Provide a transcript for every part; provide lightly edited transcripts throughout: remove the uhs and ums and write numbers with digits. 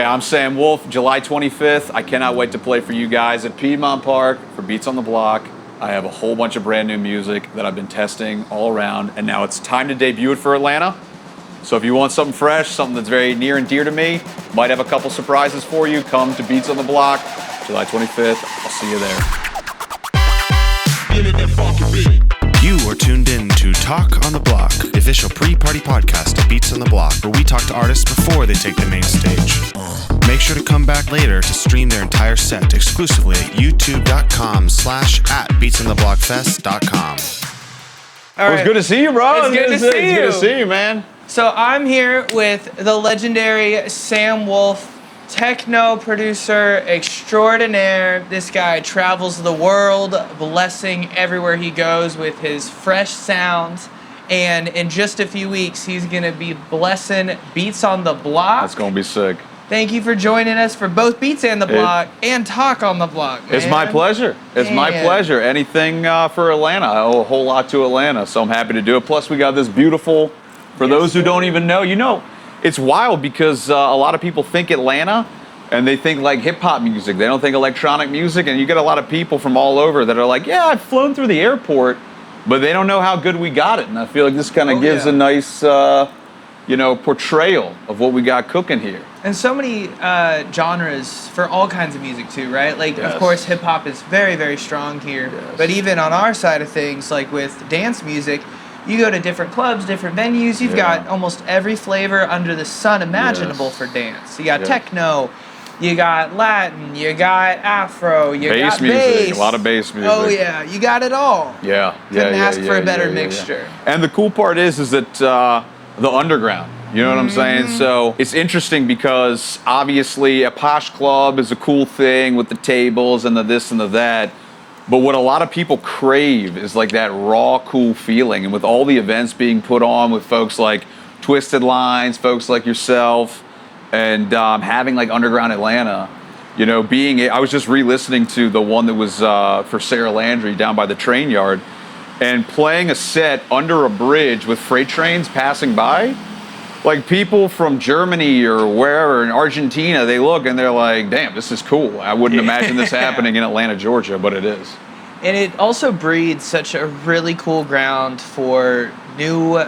Hey, I'm Sam Wolfe, July 25th. I cannot wait to play for you guys at Piedmont Park for Beats on the Block. I have a whole bunch of brand new music that I've been testing all around, and now it's time to debut it for Atlanta. So if you want something fresh, something that's very near and dear to me, might have a couple surprises for you, come to Beats on the Block, July 25th. I'll see you there. You are tuned in to Talk on the Block, the official pre-party podcast of Beats on the Block, where we talk to artists before they take the main stage. Make sure to come back later to stream their entire set exclusively at youtube.com/@beatsontheblockfest.com. It was good to see you, bro. It's good to see you. It's good to see you, man. So I'm here with the legendary Sam Wolfe, techno producer extraordinaire. This guy travels the world, blessing everywhere he goes with his fresh sounds. And in just a few weeks, he's going to be blessing Beats on the Block. That's going to be sick. Thank you for joining us for both Beats and the Block and Talk on the Block, man. It's my pleasure. It's my pleasure. Anything for Atlanta. I owe a whole lot to Atlanta, so I'm happy to do it. Plus, we got this beautiful, for those who don't even know, it's wild because a lot of people think Atlanta and they think like hip hop music. They don't think electronic music, and you get a lot of people from all over that are like, yeah, I've flown through the airport, but they don't know how good we got it. And I feel like this kind of gives a nice, portrayal of what we got cooking here. And so many genres for all kinds of music too, right? Like, of course, hip hop is very, very strong here. Yes. But even on our side of things, like with dance music, you go to different clubs, different venues. You've got almost every flavor under the sun imaginable for dance. You got techno, you got Latin, you got Afro, you got bass. A lot of bass music. Oh yeah, you got it all. Couldn't ask for a better mixture. And the cool part is that the underground. You know what I'm saying? So it's interesting because obviously a posh club is a cool thing with the tables and the this and the that. But what a lot of people crave is like that raw, cool feeling. And with all the events being put on with folks like Twisted Lines, folks like yourself, and having like Underground Atlanta, I was just re-listening to the one that was for Sarah Landry down by the train yard, and playing a set under a bridge with freight trains passing by. Like people from Germany or wherever in Argentina, they look and they're like, damn, this is cool. I wouldn't imagine this happening in Atlanta, Georgia, but it is. And it also breeds such a really cool ground for new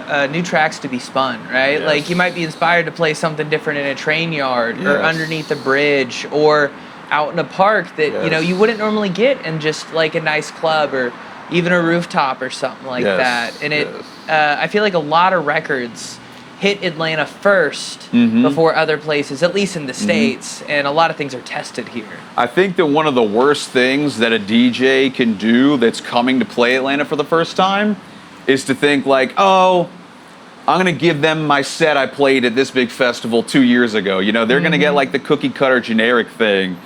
tracks to be spun, right? Yes. Like you might be inspired to play something different in a train yard or underneath a bridge or out in a park that, you wouldn't normally get in just like a nice club or even a rooftop or something like that. And I feel like a lot of records hit Atlanta first before other places, at least in the States, and a lot of things are tested here. I think that one of the worst things that a DJ can do that's coming to play Atlanta for the first time is to think like, oh, I'm going to give them my set I played at this big festival 2 years ago. They're going to get like the cookie cutter generic thing.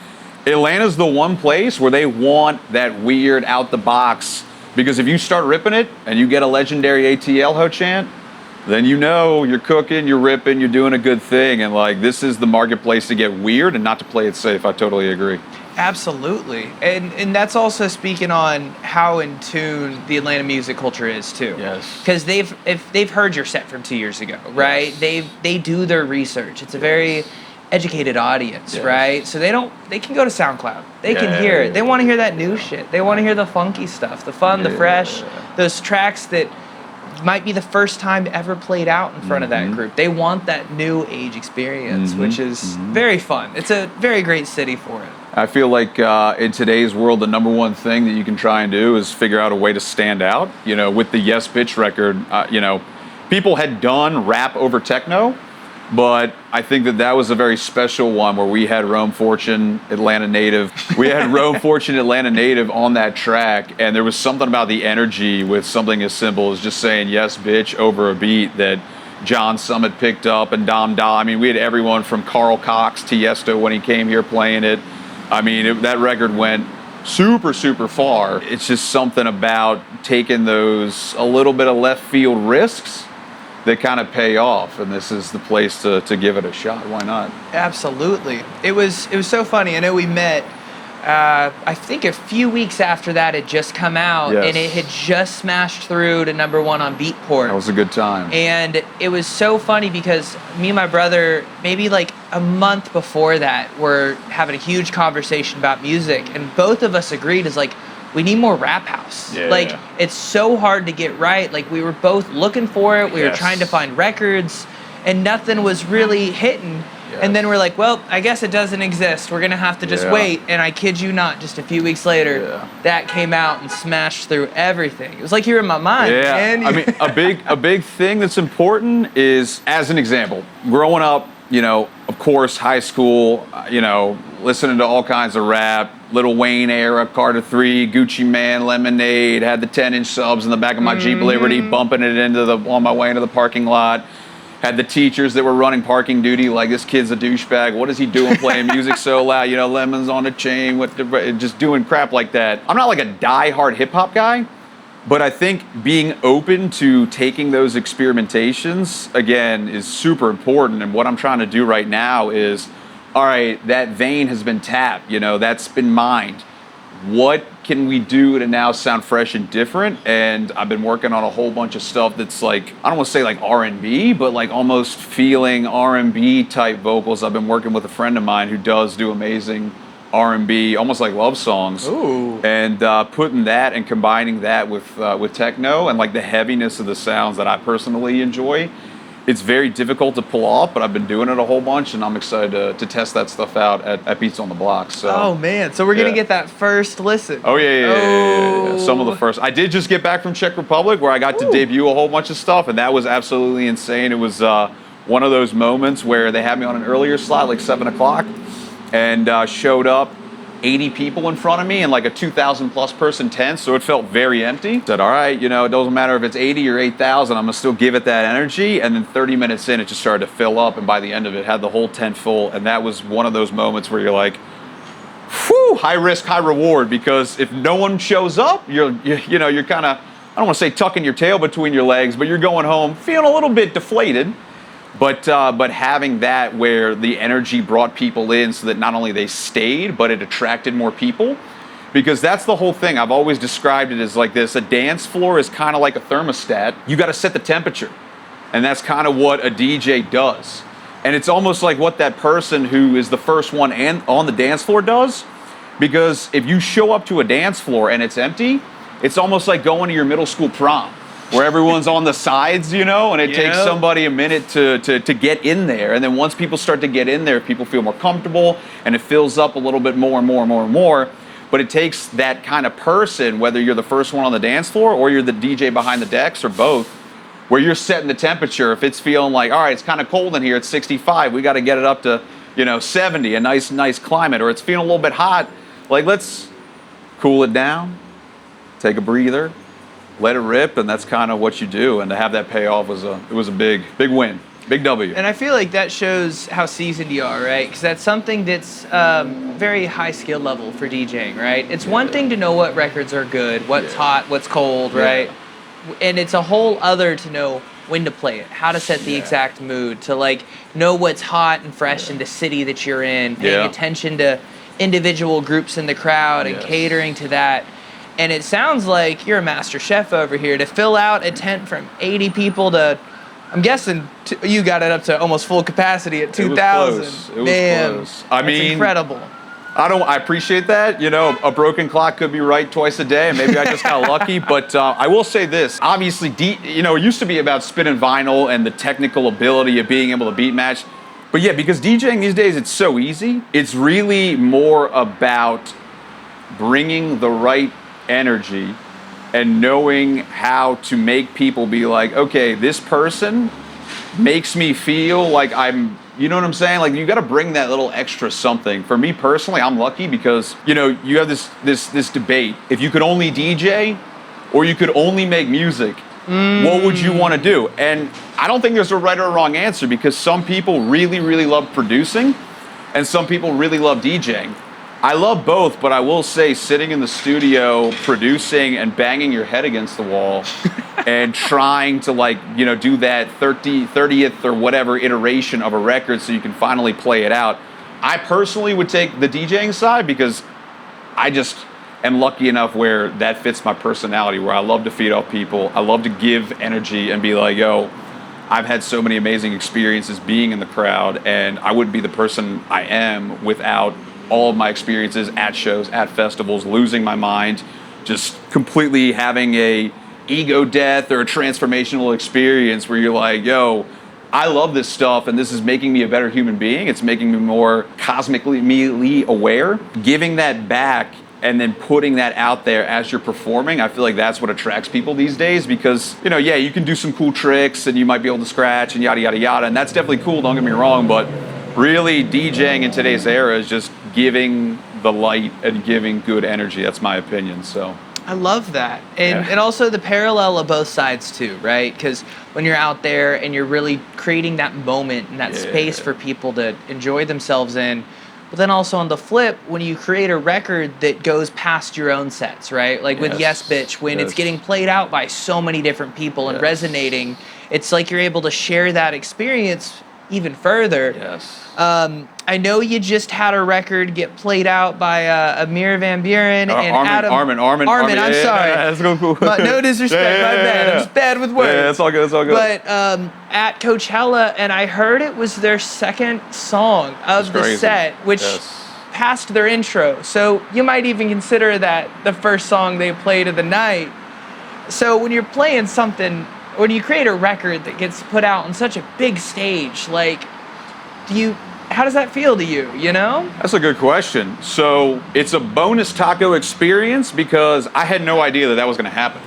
Atlanta's the one place where they want that weird out the box, because if you start ripping it and you get a legendary ATL Ho chant, then you're cooking, you're ripping, you're doing a good thing. And like, this is the marketplace to get weird and not to play it safe. I totally agree. Absolutely. And that's also speaking on how in tune the Atlanta music culture is too. Yes. Because they've heard your set from 2 years ago, right? Yes. They do their research. It's a very educated audience, right? So they can go to SoundCloud. They can hear it. They want to hear that new shit. They want to hear the funky stuff, the fun, the fresh, those tracks that might be the first time ever played out in front of that group. They want that new age experience, which is very fun. It's a very great city for it. I feel like in today's world, the number one thing that you can try and do is figure out a way to stand out. With the Yes Bitch record, people had done rap over techno, but I think that was a very special one where we had Rome Fortune, Atlanta native. We had Rome Fortune, Atlanta native on that track, and there was something about the energy with something as simple as just saying yes, bitch, over a beat that John Summit picked up and Dom Da. I mean, we had everyone from Carl Cox, Tiesto when he came here playing it. I mean, that record went super, super far. It's just something about taking those a little bit of left field risks that kind of pay off, and this is the place to give it a shot. Why not? Absolutely. It was so funny. I know we met I think a few weeks after that had just come out, Yes. and it had just smashed through to #1 on Beatport. That was a good time. And it was so funny because me and my brother, maybe like a month before that, were having a huge conversation about music, and both of us agreed is like, we need more Rap House. Yeah. Like, it's so hard to get right. Like, we were both looking for it. We were Yes. trying to find records, and nothing was really hitting. Yes. And then we're like, well, I guess it doesn't exist. We're going to have to just Yeah. wait. And I kid you not, just a few weeks later, Yeah. that came out and smashed through everything. It was like you were in my mind, Yeah, man. I mean, a big thing that's important is, as an example, growing up, you know, of course, high school, you know, listening to all kinds of rap, Lil Wayne era, Carter 3, Gucci Man, Lemonade, had the 10-inch subs in the back of my Jeep Liberty, bumping it on my way into the parking lot. Had the teachers that were running parking duty, like, this kid's a douchebag. What is he doing playing music so loud? You know, lemons on the chain, just doing crap like that. I'm not like a die-hard hip-hop guy, but I think being open to taking those experimentations, again, is super important. And what I'm trying to do right now is, all right, that vein has been tapped, you know, that's been mined. What can we do to now sound fresh and different? And I've been working on a whole bunch of stuff that's like, I don't want to say like R&B, but like almost feeling R&B type vocals. I've been working with a friend of mine who does do amazing R&B, almost like love songs. Ooh. And putting that and combining that with techno and like the heaviness of the sounds that I personally enjoy. It's very difficult to pull off, but I've been doing it a whole bunch, and I'm excited to test that stuff out at Beats on the Block. So. Oh, man. So we're going to Yeah. get that first listen. Oh yeah. Some of the Oh. first. I did just get back from Czech Republic where I got to debut a whole bunch of stuff, and that was absolutely insane. It was one of those moments where they had me on an earlier slot, like 7 o'clock, and showed up 80 people in front of me in like a 2,000 plus person tent, so it felt very empty. Said, all right, you know, it doesn't matter if it's 80 or 8,000, I'm gonna still give it that energy. And then 30 minutes in, it just started to fill up, and by the end of it, had the whole tent full. And that was one of those moments where you're like, whew, high risk, high reward, because if no one shows up, you're kind of, I don't want to say tucking your tail between your legs, but you're going home feeling a little bit deflated. But having that where the energy brought people in so that not only they stayed, but it attracted more people. Because that's the whole thing. I've always described it as like this. A dance floor is kind of like a thermostat. You got to set the temperature. And that's kind of what a DJ does. And it's almost like what that person who is the first one on the dance floor does. Because if you show up to a dance floor and it's empty, it's almost like going to your middle school prom, where everyone's on the sides, you know, and it takes somebody a minute to get in there. And then once people start to get in there, people feel more comfortable, and it fills up a little bit more and more and more and more. But it takes that kind of person, whether you're the first one on the dance floor or you're the DJ behind the decks or both, where you're setting the temperature. If it's feeling like, all right, it's kind of cold in here, it's 65, we got to get it up to, 70, a nice climate. Or it's feeling a little bit hot, like, let's cool it down, take a breather, let it rip, and that's kind of what you do. And to have that payoff was a big win, big W. And I feel like that shows how seasoned you are, right? Because that's something that's very high skill level for DJing, right? It's one thing to know what records are good, what's hot, what's cold, right? And it's a whole other to know when to play it, how to set the exact mood, to like know what's hot and fresh in the city that you're in, paying attention to individual groups in the crowd and catering to that. And it sounds like you're a master chef over here to fill out a tent from 80 people to, I'm guessing you got it up to almost full capacity at 2,000. It was Man, close. I that's mean, incredible. I appreciate that. A broken clock could be right twice a day, and maybe I just got lucky. But I will say this. Obviously, it used to be about spinning vinyl and the technical ability of being able to beat match. But yeah, because DJing these days, it's so easy. It's really more about bringing the right energy and knowing how to make people be like, okay, this person makes me feel like I'm, you know what I'm saying? Like, you got to bring that little extra something. For me personally, I'm lucky because, you have this debate. If you could only DJ or you could only make music, what would you want to do? And I don't think there's a right or wrong answer, because some people really, really love producing and some people really love DJing. I love both, but I will say sitting in the studio producing and banging your head against the wall and trying to do that 30th or whatever iteration of a record so you can finally play it out. I personally would take the DJing side because I just am lucky enough where that fits my personality, where I love to feed off people. I love to give energy and be like, yo, I've had so many amazing experiences being in the crowd, and I wouldn't be the person I am without all of my experiences at shows, at festivals, losing my mind, just completely having a ego death or a transformational experience where you're like, yo, I love this stuff and this is making me a better human being. It's making me more cosmically aware. Giving that back and then putting that out there as you're performing, I feel like that's what attracts people these days because, you know, yeah, you can do some cool tricks and you might be able to scratch and yada, yada, yada. And that's definitely cool, don't get me wrong, but really DJing in today's era is just giving the light and giving good energy. That's my opinion, so. I love that. And also the parallel of both sides too, right? Because when you're out there and you're really creating that moment and that space for people to enjoy themselves in, but then also on the flip, when you create a record that goes past your own sets, right? Like with Yes Bitch, when it's getting played out by so many different people and resonating, it's like you're able to share that experience even further. Yes. I know you just had a record get played out by Amir Van Buren and Armin. I'm sorry. That's cool. No disrespect, my bad. I'm just bad with words. Yeah, it's all good. But at Coachella, and I heard it was their second song of the set, which passed their intro. So you might even consider that the first song they played of the night. So when you're playing something, when you create a record that gets put out on such a big stage, like, how does that feel to you, you know? That's a good question. So it's a bonus taco experience because I had no idea that was going to happen.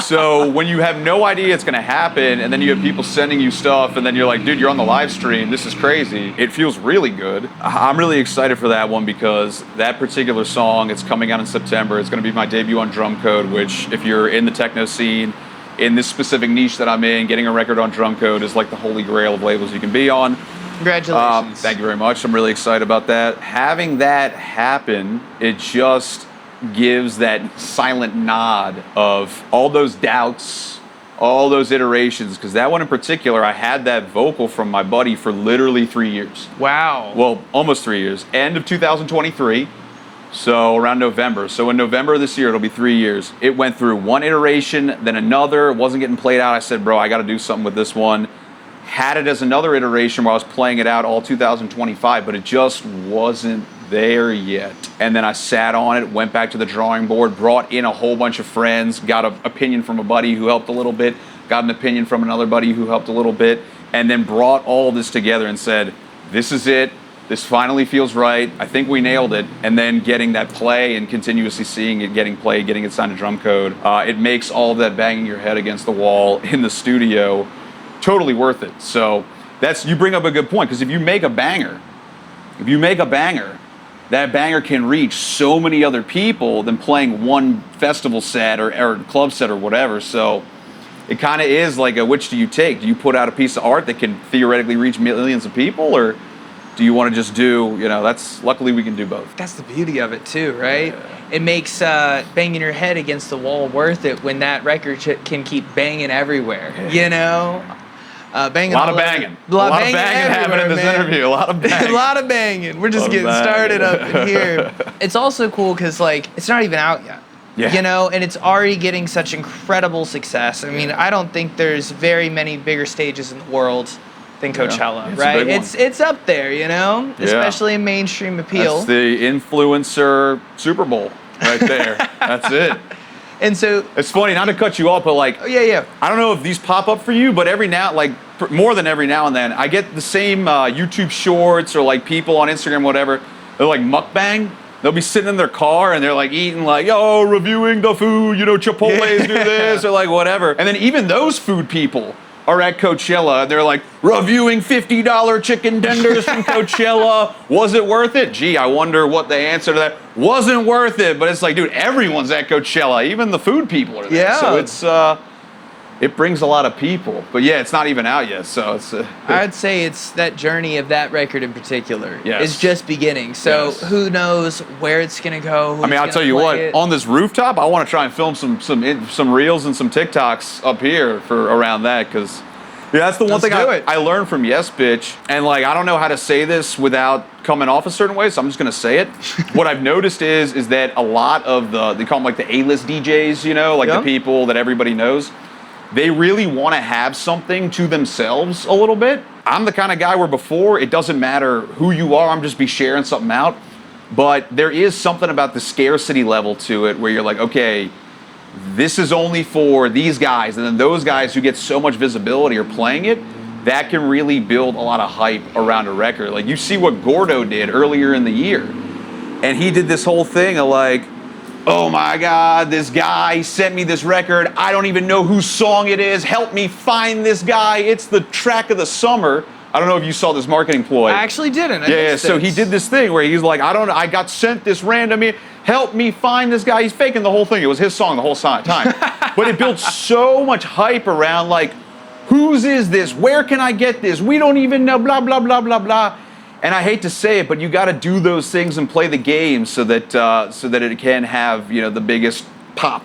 So when you have no idea it's going to happen and then you have people sending you stuff and then you're like, dude, you're on the live stream. This is crazy. It feels really good. I'm really excited for that one because that particular song, it's coming out in September. It's going to be my debut on Drum Code, which if you're in the techno scene, in this specific niche that I'm in, getting a record on Drum Code is like the holy grail of labels you can be on. Congratulations. Thank you very much. I'm really excited about that. Having that happen, it just gives that silent nod of all those doubts, all those iterations, because that one in particular, I had that vocal from my buddy for literally 3 years. Wow. Well, almost 3 years. End of 2023. So around November. So in November of this year, it'll be 3 years. It went through one iteration, then another. It wasn't getting played out. I said, bro, I got to do something with this one. Had it as another iteration where I was playing it out all 2025, but it just wasn't there yet. And then I sat on it, went back to the drawing board, brought in a whole bunch of friends, got an opinion from a buddy who helped a little bit, got an opinion from another buddy who helped a little bit, and then brought all this together and said, this is it. This finally feels right. I think we nailed it. And then getting that play and continuously seeing it getting played, getting it signed to Drum Code, it makes all of that banging your head against the wall in the studio totally worth it. So you bring up a good point, because if you make a banger, that banger can reach so many other people than playing one festival set or club set or whatever. So it kind of is like which do you take? Do you put out a piece of art that can theoretically reach millions of people, or do you want to just do, luckily we can do both. That's the beauty of it too, right? Yeah. It makes banging your head against the wall worth it when that record can keep banging everywhere, A lot of banging happening in this interview. A lot of banging. A lot of banging. We're just getting started up in here. It's also cool because, it's not even out yet. Yeah. And it's already getting such incredible success. I mean, I don't think there's very many bigger stages in the world than Coachella, right? It's up there, especially in mainstream appeal. That's the influencer Super Bowl right there. That's it. And so it's funny, not to cut you off, but I don't know if these pop up for you, but more than every now and then, I get the same YouTube shorts or people on Instagram, whatever. They're mukbang. They'll be sitting in their car and they're eating reviewing the food, Chipotle's do this or whatever. And then even those food people are at Coachella. They're reviewing $50 chicken tenders from Coachella. Was it worth it? Gee, I wonder what the answer to that. Wasn't worth it, but it's dude, everyone's at Coachella. Even the food people are there. Yeah. So it brings a lot of people. But yeah, it's not even out yet. So it's. I'd say it's that journey of that record in particular is just beginning. So who knows where it's gonna go? I'll tell you what. On this rooftop, I want to try and film some reels and some TikToks up here for around that, because Yeah, that's the one Let's thing do it. I learned from Yes Bitch, and like I don't know how to say this without coming off a certain way, so I'm just gonna say it. What I've noticed is that a lot of they call them like the A-list DJs, you know, like the people that everybody knows, they really want to have something to themselves a little bit. I'm the kind of guy where before it doesn't matter who you are, I'm just be sharing something out. But there is something about the scarcity level to it where you're like, okay, this is only for these guys, and then those guys who get so much visibility are playing it, that can really build a lot of hype around a record. Like you see what Gordo did earlier in the year, and he did this whole thing of like, oh my God, this guy sent me this record, I don't even know whose song it is, help me find this guy, it's the track of the summer. I don't know if you saw this marketing ploy. I actually didn't. Yeah, so he did this thing where he's like, I got sent this random, help me find this guy. He's faking the whole thing. It was his song the whole time. But it built so much hype around like, whose is this? Where can I get this? We don't even know, blah, blah, blah, blah, blah. And I hate to say it, but you got to do those things and play the game so that it can have, you know, the biggest pop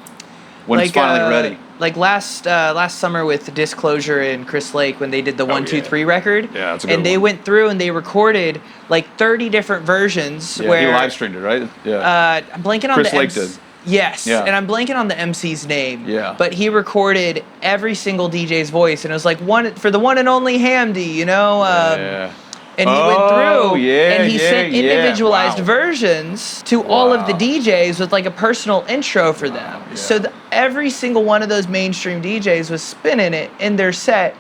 when it's finally ready. Like last summer with Disclosure and Chris Lake when they did the 1, 2, 3 record. Yeah, that's a good And they one. went through and they recorded like 30 different versions. Yeah, where he live streamed it, right? Yeah. I'm blanking on Chris the Lake did. Yes, Yeah. and I'm blanking on the MC's name. Yeah. But he recorded every single DJ's voice, and it was like one for the one and only Hamdi, you know. Yeah. And he went through, yeah, and he sent yeah. individualized Wow. versions to all of the Wow. DJs with like a personal intro for them. yeah. So every single one of those mainstream DJs was spinning it in their set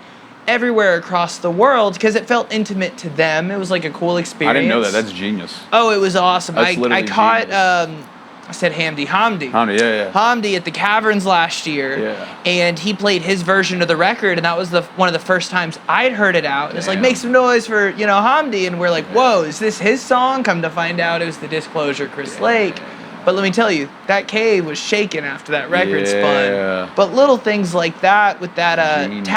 everywhere across the world because it felt intimate to them. It was like a cool experience. I didn't know that. That's genius. Oh, it was awesome. That's I literally caught, genius. I said Hamdi. Yeah. Hamdi at the Caverns last year, Yeah. and he played his version of the record, and that was one of the first times I'd heard it out. And it's like, Damn. make some noise for, you know, Hamdi, and we're like, whoa, is this his song? Come to find out it was the Disclosure Chris Lake. But let me tell you, that cave was shaking after that record Yeah. spun. But little things like that with that Genius.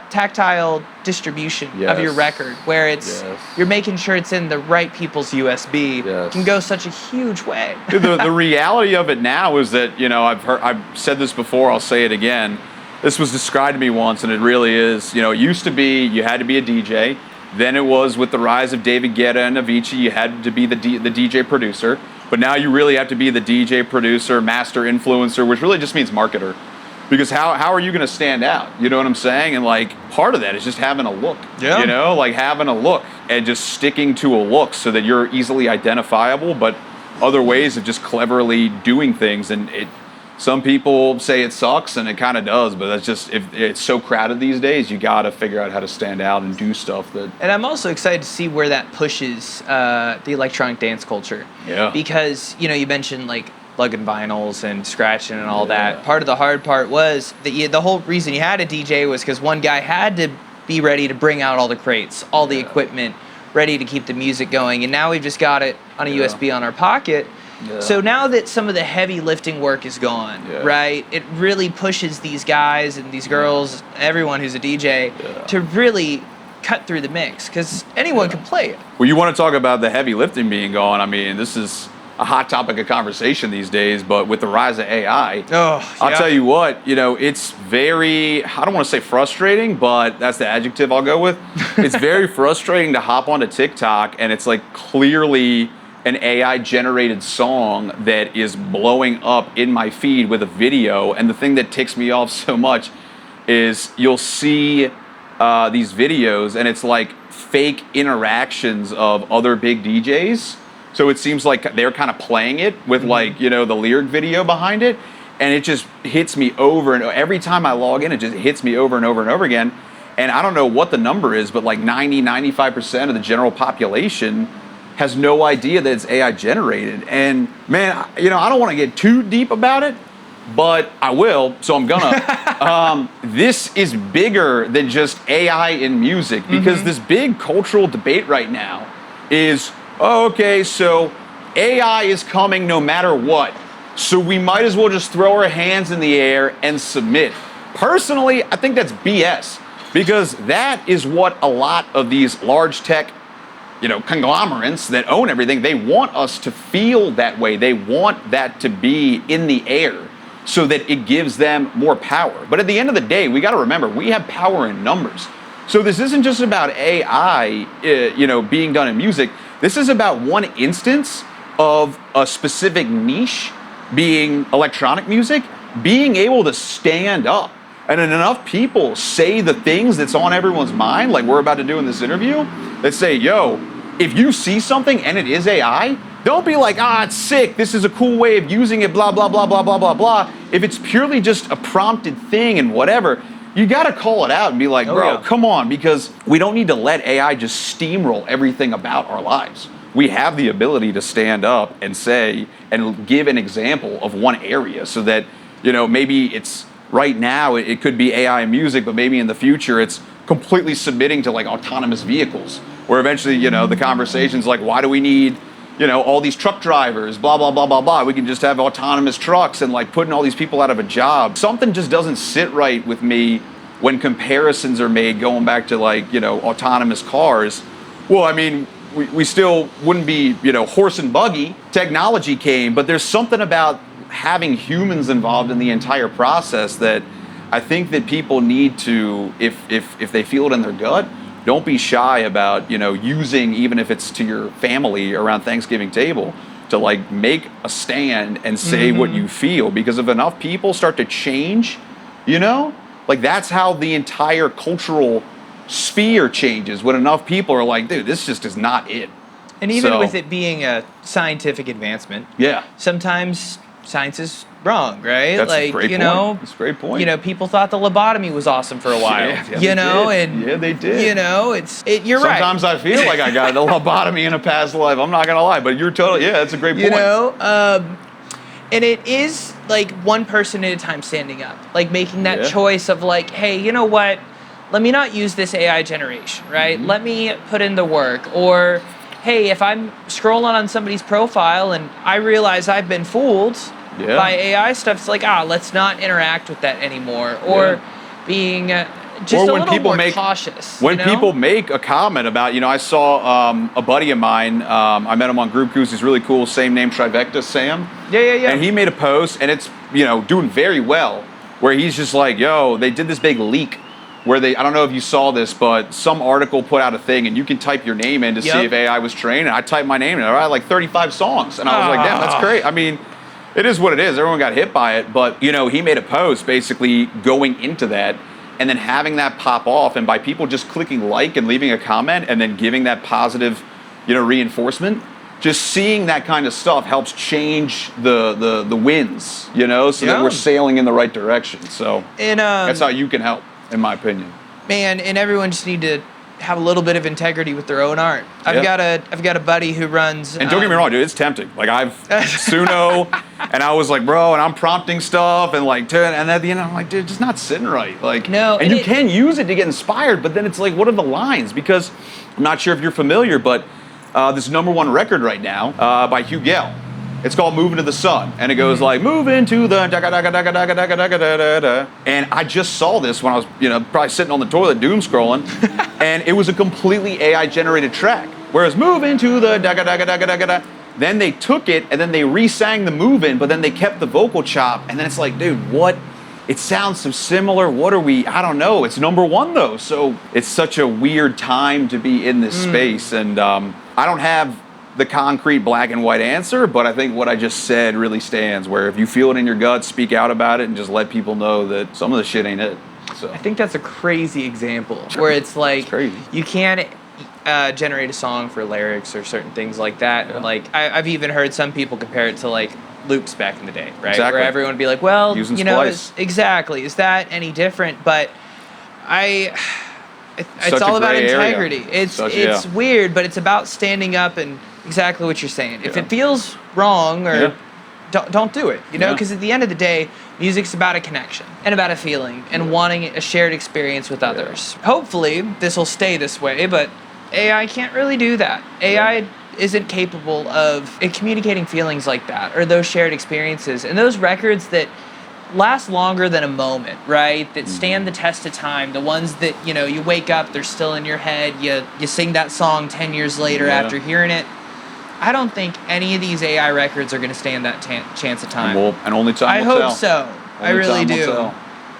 tactile distribution of your Yes. record, where it's you're making sure it's in the right people's USB, Yes. can go such a huge way. Dude, the reality of it now is that, you know, I've said this before, I'll say it again. This was described to me once, and it really is. You know, it used to be you had to be a DJ. Then it was with the rise of David Guetta and Avicii, you had to be the DJ producer. But now you really have to be the DJ producer, master influencer, which really just means marketer. Because how are you going to stand out? You know what I'm saying? And like part of that is just having a look. Yeah. You know, like having a look and just sticking to a look so that you're easily identifiable, but other ways of just cleverly doing things. And some people say it sucks, and it kind of does, but that's just, if it's so crowded these days, you got to figure out how to stand out and do stuff that. And I'm also excited to see where that pushes the electronic dance culture. Yeah. Because, you know, you mentioned like lugging vinyls and scratching and all that. Part of the hard part was that the whole reason you had a DJ was because one guy had to be ready to bring out all the crates, all the equipment, ready to keep the music going. And now we've just got it on a USB on our pocket. Yeah. So now that some of the heavy lifting work is gone, right, it really pushes these guys and these girls, everyone who's a DJ, to really cut through the mix, because anyone can play it. Well, you want to talk about the heavy lifting being gone. I mean, this is a hot topic of conversation these days, but with the rise of AI, I'll tell you what, you know, it's very, I don't want to say frustrating, but that's the adjective I'll go with. It's very frustrating to hop onto TikTok, and it's like clearly an AI generated song that is blowing up in my feed with a video. And the thing that ticks me off so much is you'll see these videos and it's like fake interactions of other big DJs. So it seems like they're kind of playing it with like, you know, the lyric video behind it. And it just hits me over and every time I log in, it just hits me over and over and over again. And I don't know what the number is, but like 95% of the general population has no idea that it's AI generated. And man, you know, I don't want to get too deep about it, but I will, so I'm gonna. This is bigger than just AI in music, because this big cultural debate right now is, oh, okay, so AI is coming no matter what, so we might as well just throw our hands in the air and submit. Personally, I think that's BS, because that is what a lot of these large tech, you know, conglomerates that own everything, they want us to feel that way. They want that to be in the air so that it gives them more power. But at the end of the day, we got to remember, we have power in numbers. So this isn't just about AI, being done in music. This is about one instance of a specific niche, being electronic music, being able to stand up. And enough people say the things that's on everyone's mind, like we're about to do in this interview, that say, yo, if you see something and it is AI, don't be like, it's sick, this is a cool way of using it, blah, blah, blah, blah, blah, blah, blah. If it's purely just a prompted thing and whatever, you gotta call it out and be like, bro, come on, because we don't need to let AI just steamroll everything about our lives. We have the ability to stand up and say, and give an example of one area so that, maybe it's, right now it could be AI music, but maybe in the future it's completely submitting to like autonomous vehicles, where eventually, the conversation's like, why do we need, all these truck drivers, blah, blah, blah, blah, blah. We can just have autonomous trucks and like putting all these people out of a job. Something just doesn't sit right with me when comparisons are made going back to like, autonomous cars. Well, I mean, we still wouldn't be, horse and buggy. Technology came, but there's something about having humans involved in the entire process that I think that people need to, if they feel it in their gut, don't be shy about, using, even if it's to your family around Thanksgiving table, to like make a stand and say what you feel. Because if enough people start to change, like that's how the entire cultural sphere changes, when enough people are like, dude, this just is not it. And even with it being a scientific advancement, sometimes science is wrong, right? That's a great point. That's a great point. People thought the lobotomy was awesome for a while. They did. You're right. Sometimes I feel like I got a lobotomy in a past life. I'm not gonna lie, but you're totally, that's a great point. And it is like one person at a time standing up, like making that choice of like, hey, you know what? Let me not use this AI generation, right? Let me put in the work. Or, hey, if I'm scrolling on somebody's profile and I realize I've been fooled by AI stuff, it's like, let's not interact with that anymore. Or being just a little more cautious. When people make a comment about, I saw a buddy of mine, I met him on Group Goose, he's really cool, same name, Trivecta, Sam. Yeah. And he made a post, and it's, doing very well, where he's just like, yo, they did this big leak where I don't know if you saw this, but some article put out a thing, and you can type your name in to see if AI was trained, and I typed my name in, and I had like 35 songs, and I was like, damn, that's great. I mean, it is what it is. Everyone got hit by it, but, he made a post basically going into that, and then having that pop off, and by people just clicking like and leaving a comment, and then giving that positive, reinforcement, just seeing that kind of stuff helps change the winds, so that we're sailing in the right direction. So that's how you can help, in my opinion. Man, and everyone just need to have a little bit of integrity with their own art. I've got a buddy who runs. And don't get me wrong, dude, it's tempting. Like I've Suno, and I was like, bro, and I'm prompting stuff, and like, and at the end I'm like, dude, just not sitting right. Like, no, and you can use it to get inspired, but then it's like, what are the lines? Because I'm not sure if you're familiar, but this #1 record right now by Hugh Gale. It's called Moving to the Sun, and it goes like, moving to the da da da da da da da da da da da. And I just saw this when I was, probably sitting on the toilet doom scrolling, and it was a completely AI generated track. Whereas moving to the da da da da da da da, then they took it and then they re-sang the moving, but then they kept the vocal chop, and then it's like, dude, what? It sounds so similar. What are we? I don't know. It's #1 though, so it's such a weird time to be in this space, and I don't have the concrete black and white answer, but I think what I just said really stands, where if you feel it in your gut, speak out about it and just let people know that some of the shit ain't it. So I think that's a crazy example where it's like, it's crazy. You can't generate a song for lyrics or certain things like that. Yeah. Like I've even heard some people compare it to like loops back in the day, right? Exactly. Where everyone would be like, well, Using Splice. exactly. Is that any different? But it's all about integrity. Area. It's weird, but it's about standing up and exactly what you're saying. If it feels wrong or don't do it, because at the end of the day, music's about a connection and about a feeling and wanting a shared experience with others. Hopefully this will stay this way, but AI can't really do that. AI isn't capable of communicating feelings like that or those shared experiences and those records that last longer than a moment, right? That stand the test of time. The ones that, you wake up, they're still in your head. You sing that song 10 years later after hearing it. I don't think any of these AI records are going to stand that chance of time. And only time will tell. I hope so. I really do.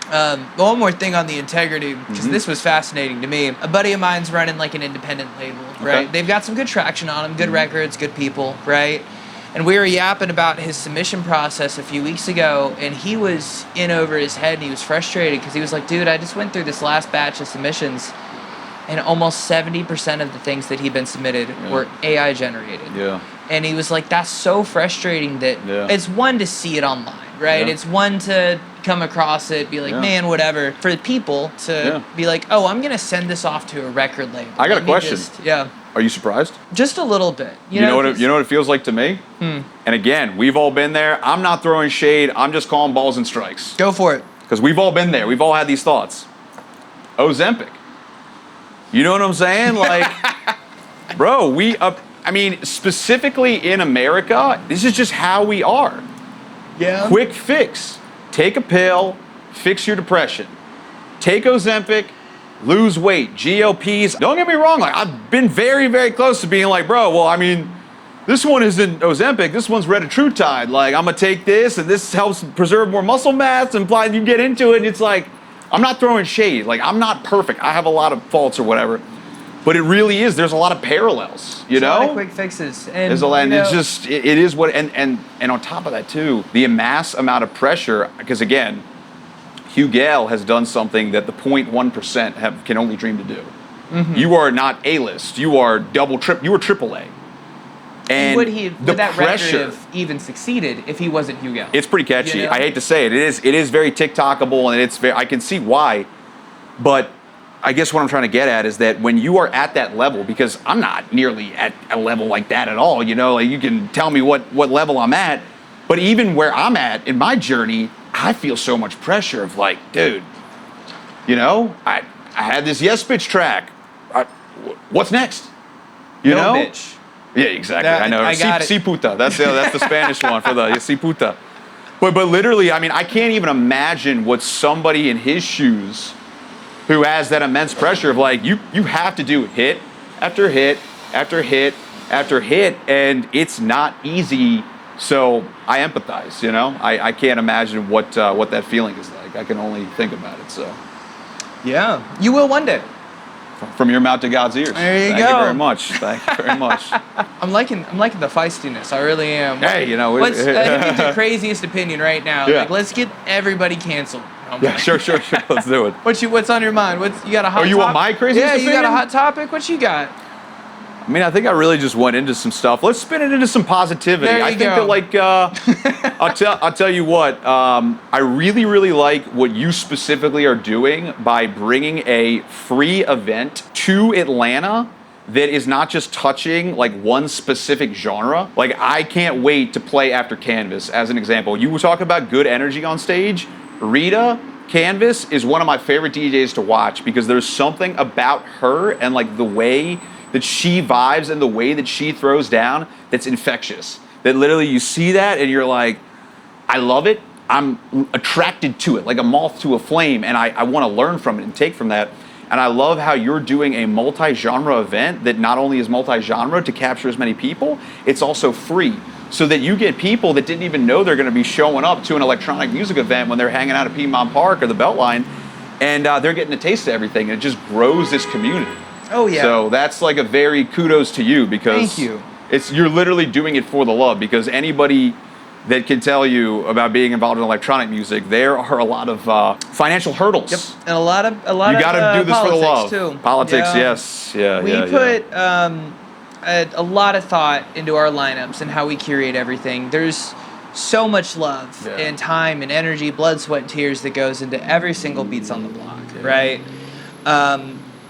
One more thing on the integrity, because this was fascinating to me. A buddy of mine's running like an independent label, right? They've got some good traction on them, good records, good people, right? And we were yapping about his submission process a few weeks ago, and he was in over his head, and he was frustrated because he was like, dude, I just went through this last batch of submissions, and almost 70% of the things that he'd been submitted were AI generated. Yeah. And he was like, that's so frustrating that it's one to see it online, right? Yeah. It's one to come across it, be like, man, whatever. For the people to be like, oh, I'm going to send this off to a record label. I got a question. Are you surprised? Just a little bit. You know what it feels like to me? And again, we've all been there. I'm not throwing shade. I'm just calling balls and strikes. Go for it. Because we've all been there. We've all had these thoughts. Ozempic. You know what I'm saying? Like, bro, I mean, specifically in America, this is just how we are. Yeah. Quick fix. Take a pill, fix your depression. Take Ozempic, lose weight. GLPs. Don't get me wrong, like I've been very, very close to being like, bro, well, I mean, this one isn't Ozempic, this one's retatrutide. Like, I'm gonna take this, and this helps preserve more muscle mass, and you get into it, and it's like, I'm not throwing shade. Like, I'm not perfect. I have a lot of faults or whatever. But it really is. There's a lot of parallels, you know? A lot of quick fixes. And, there's a lot, and it's just, it is what, and on top of that too, the mass amount of pressure, because again, Hugh Gale has done something that the 0.1% can only dream to do. You are not A-list. You are you were AAA. And would that record have even succeeded if he wasn't Hugh Gale? It's pretty catchy. You know? I hate to say it. It is very TikTokable, and I can see why. But I guess what I'm trying to get at is that when you are at that level, because I'm not nearly at a level like that at all, you know, like you can tell me what level I'm at, but even where I'm at in my journey, I feel so much pressure of like, dude, you know, I had this Yes Bitch track. What's next? You know? Bitch. Yeah, exactly. I know. Si puta. That's the Spanish one for the si puta. But literally, I mean, I can't even imagine what somebody in his shoes who has that immense pressure of like, you have to do hit after hit after hit after hit, and it's not easy. So I empathize, you know? I can't imagine what that feeling is like. I can only think about it, so. Yeah, you will one day. From your mouth to God's ears. There you go. Thank you very much. Thank you very much. I'm liking the feistiness. I really am. Hey, you know. I think it's the craziest opinion right now. Yeah. Like, let's get everybody canceled. Yeah, sure. Let's do it. What's on your mind? You got a hot topic? You want my craziest opinion? Yeah, you got a hot topic? What you got? I mean, I think I really just went into some stuff. Let's spin it into some positivity. There you I think go. that, like, I'll tell you what. I really, really like what you specifically are doing by bringing a free event to Atlanta that is not just touching like one specific genre. Like, I can't wait to play after Canvas. As an example, you were talking about good energy on stage. Rita Canvas is one of my favorite DJs to watch because there's something about her and like the way that she vibes and the way that she throws down that's infectious. That literally you see that and you're like, I love it. I'm attracted to it, like a moth to a flame, and I want to learn from it and take from that. And I love how you're doing a multi-genre event that not only is multi-genre to capture as many people, it's also free. So that you get people that didn't even know they're going to be showing up to an electronic music event when they're hanging out at Piedmont Park or the Beltline, and they're getting a taste of everything, and it just grows this community. Oh yeah. So that's like a very kudos to you because thank you. You're literally doing it for the love, because anybody that can tell you about being involved in electronic music, there are a lot of financial hurdles. Yep, and a lot of you got to do this for the love. Too. Politics, yeah. yes, yeah. We put a lot of thought into our lineups and how we curate everything. There's so much love and time and energy, blood, sweat, and tears that goes into every single Beats on the Block, right?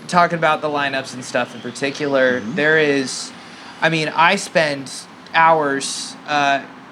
Talking about the lineups and stuff in particular, there is, I mean, I spend hours,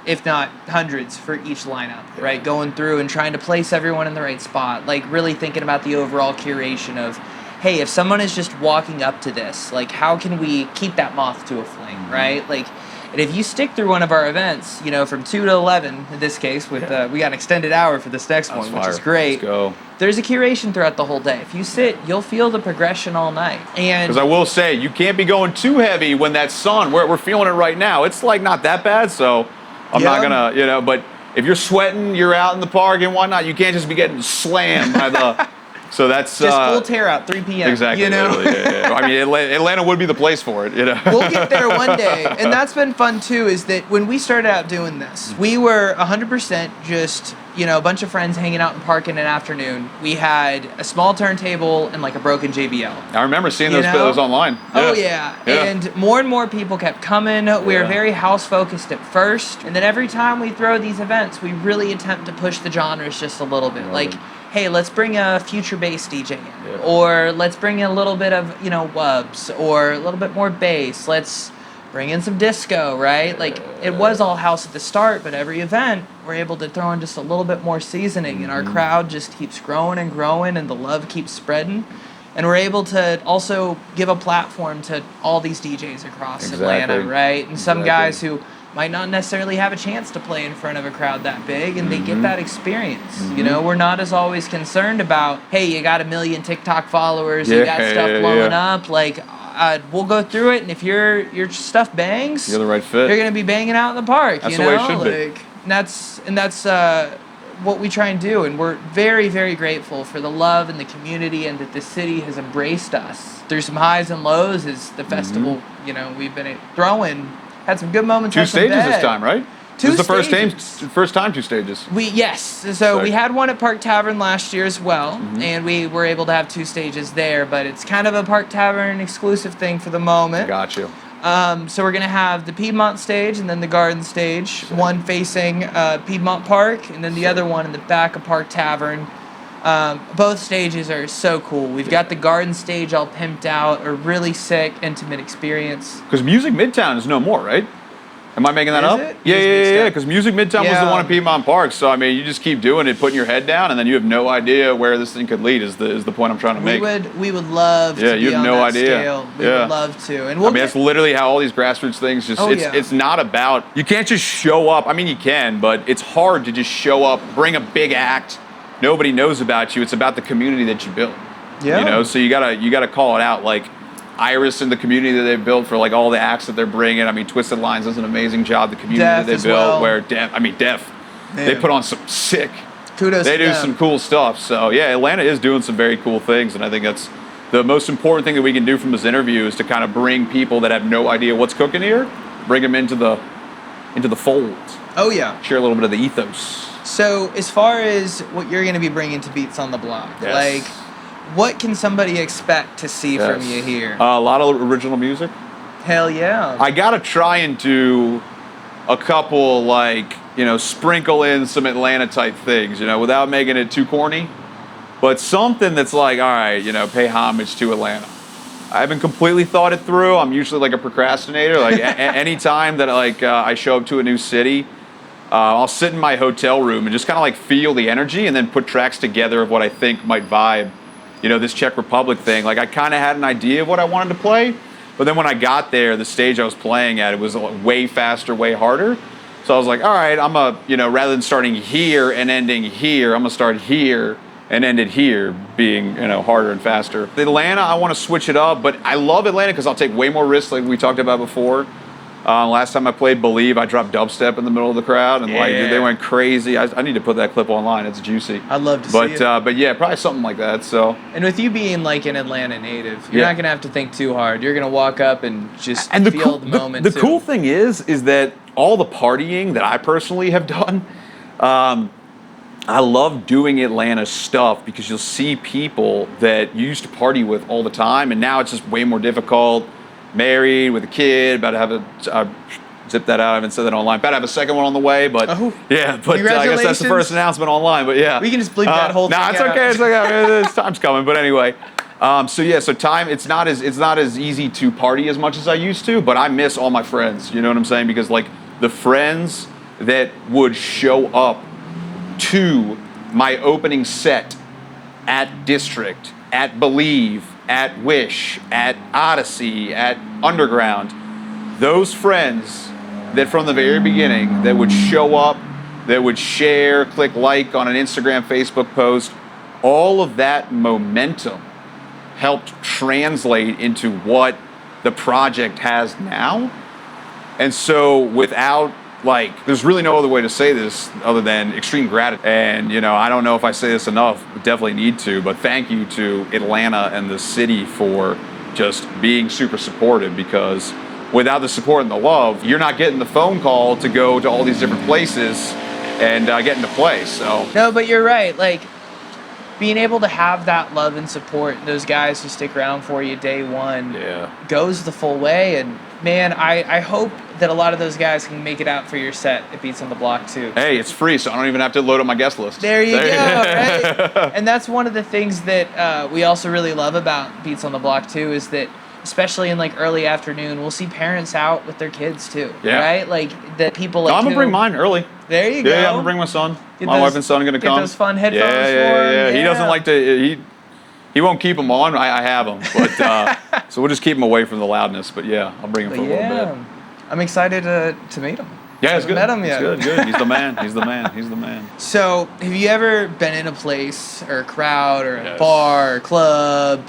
if not hundreds, for each lineup, right? Going through and trying to place everyone in the right spot, like really thinking about the overall curation of, hey, if someone is just walking up to this, like how can we keep that moth to a flame, right? Like, and if you stick through one of our events, you know, from 2 to 11 in this case, with we got an extended hour for this next one, which is great. Let's go. There's a curation throughout the whole day. If you sit, you'll feel the progression all night. And because I will say, you can't be going too heavy when that sun, we're feeling it right now. It's like not that bad, so I'm not gonna, you know, but if you're sweating, you're out in the park and whatnot. You can't just be getting slammed by the. So that's just full tear out, 3 p.m. Exactly. You know, Yeah. I mean, Atlanta would be the place for it. You know, we'll get there one day, and that's been fun too. Is that when we started out doing this, we were 100% just a bunch of friends hanging out in the park in an afternoon. We had a small turntable and like a broken JBL. I remember seeing those online. Oh yeah, and more people kept coming. We were very house focused at first, and then every time we throw these events, we really attempt to push the genres just a little bit. Like, hey, let's bring a future bass DJ in, or let's bring in a little bit of wubs, or a little bit more bass. Let's bring in some disco, right? Like, it was all house at the start, but every event we're able to throw in just a little bit more seasoning, and our crowd just keeps growing and growing, and the love keeps spreading. And we're able to also give a platform to all these DJs across Atlanta, right? And some guys who might not necessarily have a chance to play in front of a crowd that big, and they get that experience. We're not as always concerned about, hey, you got 1 million TikTok followers, you got stuff blowing up. Like, we'll go through it, and if your stuff bangs, you're the right fit. You're gonna be banging out in the park. That's the way it should be. And that's what we try and do, and we're very, very grateful for the love and the community, and that the city has embraced us through some highs and lows. As the festival, we've been throwing. Had some good moments. 2 stages this time, right? Two this is the stages. first time 2 stages. So we had one at Park Tavern last year as well, and we were able to have 2 stages there. But it's kind of a Park Tavern exclusive thing for the moment. Got you. So we're gonna have the Piedmont stage and then the Garden stage, one facing Piedmont Park, and then the other one in the back of Park Tavern. Both stages are so cool. We've got the Garden stage all pimped out, a really sick, intimate experience. Because Music Midtown is no more, right? Am I making that up? It? Yeah. Because Music Midtown was the one at Piedmont Park. So I mean, you just keep doing it, putting your head down, and then you have no idea where this thing could lead. Is the point I'm trying to make? We would love to you be have on no that idea. scale. We would love to. And that's literally how all these grassroots things just. It's not about. You can't just show up. I mean, you can, but it's hard to just show up, bring a big act. Nobody knows about you. It's about the community that you built. Yeah. So you gotta call it out. Like Iris and the community that they've built for like all the acts that they're bringing. I mean, Twisted Lines does an amazing job. The community that they built, where Def, they put on some sick. Kudos. They do some cool stuff. So yeah, Atlanta is doing some very cool things, and I think that's the most important thing that we can do from this interview is to kind of bring people that have no idea what's cooking here, bring them into the fold. Oh yeah. Share a little bit of the ethos. So as far as what you're going to be bringing to Beats on the Block, like, what can somebody expect to see from you here? A lot of original music. Hell yeah. I got to try and do a couple, sprinkle in some Atlanta type things, without making it too corny. But something that's like, all right, pay homage to Atlanta. I haven't completely thought it through. I'm usually like a procrastinator. Like any time that I show up to a new city, I'll sit in my hotel room and just kind of feel the energy and then put tracks together of what I think might vibe, this Czech Republic thing. Like I kind of had an idea of what I wanted to play, but then when I got there, the stage I was playing at, it was way faster, way harder. So I was like, all right, rather than starting here and ending here, I'm gonna start here and end it here, being, harder and faster. Atlanta, I want to switch it up, but I love Atlanta because I'll take way more risks like we talked about before. Last time I played Believe, I dropped dubstep in the middle of the crowd, and they went crazy. I need to put that clip online. It's juicy. I'd love to see it. But yeah, probably something like that. So. And with you being like an Atlanta native, you're not gonna have to think too hard. You're gonna walk up and just feel the moment. The cool thing is that all the partying that I personally have done, I love doing Atlanta stuff because you'll see people that you used to party with all the time, and now it's just way more difficult. Married with a kid, about to have zip that out. I haven't said that online. About to have a second one on the way, but I guess that's the first announcement online. But yeah, we can just bleep that whole thing. It's okay. It's okay. Time's coming. But anyway, so time. It's not as easy to party as much as I used to, but I miss all my friends. You know what I'm saying? Because the friends that would show up to my opening set at District, at Believe, at Wish, at Odyssey, at Underground, those friends that from the very beginning that would show up, that would share, click like on an Instagram, Facebook post, all of that momentum helped translate into what the project has now. And so without like, there's really no other way to say this other than extreme gratitude. And, you know, I don't know if I say this enough, but definitely need to, but thank you to Atlanta and the city for just being super supportive, because without the support and the love, you're not getting the phone call to go to all these different places and getting to play, so. No, but you're right. Like, being able to have that love and support, those guys who stick around for you day one, goes the full way. And man, I hope that a lot of those guys can make it out for your set at Beats on the Block too. Hey, it's free, so I don't even have to load up my guest list. There you go, right? And that's one of the things that we also really love about Beats on the Block too, is that especially in like early afternoon, we'll see parents out with their kids too, right? Like that people like. I'm gonna bring mine early. There you go. Yeah, I'm gonna bring my son. Get My wife and son are gonna come. Get those fun headphones for him. He doesn't like to. He won't keep them on. I have them, but so we'll just keep him away from the loudness. But yeah, I'll bring him for a little bit. I'm excited to meet him. Yeah, it's good. Met him yet. It's good. He's the man. He's the man. He's the man. So, have you ever been in a place or a crowd or a bar or club?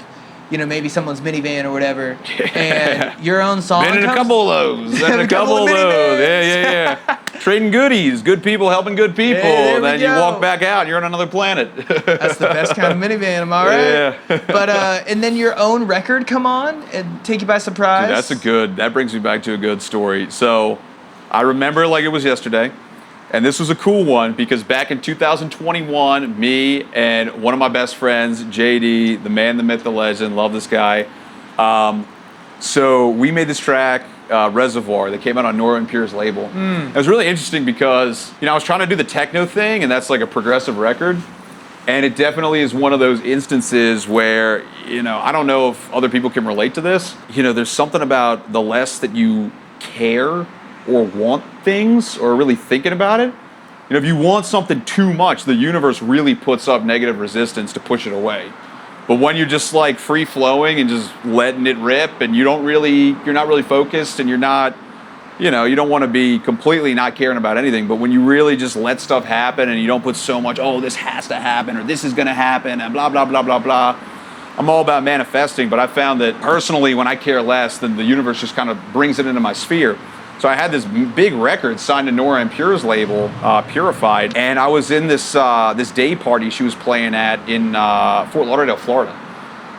You know, maybe someone's minivan or whatever, and your own song Been in comes? a couple of those. Been in a couple of those. Yeah. Trading goodies. Good people helping good people. Hey, then you walk back out and you're on another planet. That's the best kind of minivan, am I right? Yeah. But, and then your own record come on and take you by surprise? Dude, that brings me back to a good story. So, I remember like it was yesterday. And this was a cool one because back in 2021, me and one of my best friends, JD, the man, the myth, the legend, love this guy. So we made this track, Reservoir, that came out on Nora and Pure's label. It was really interesting because, you know, I was trying to do the techno thing, and that's like a progressive record. And it definitely is one of those instances where, you know, I don't know if other people can relate to this. You know, there's something about the less that you care or want things or really thinking about it. You know, if you want something too much, the universe really puts up negative resistance to push it away. But when you're just like free flowing and just letting it rip and you're not really focused and you're not, you know, you don't want to be completely not caring about anything, but when you really just let stuff happen and you don't put so much, oh, this has to happen or this is going to happen and blah, blah, blah, blah, blah. I'm all about manifesting, but I found that personally when I care less, then the universe just kind of brings it into my sphere. So I had this big record signed to Nora and Pure's label, Purified, and I was in this day party she was playing at in Fort Lauderdale, Florida.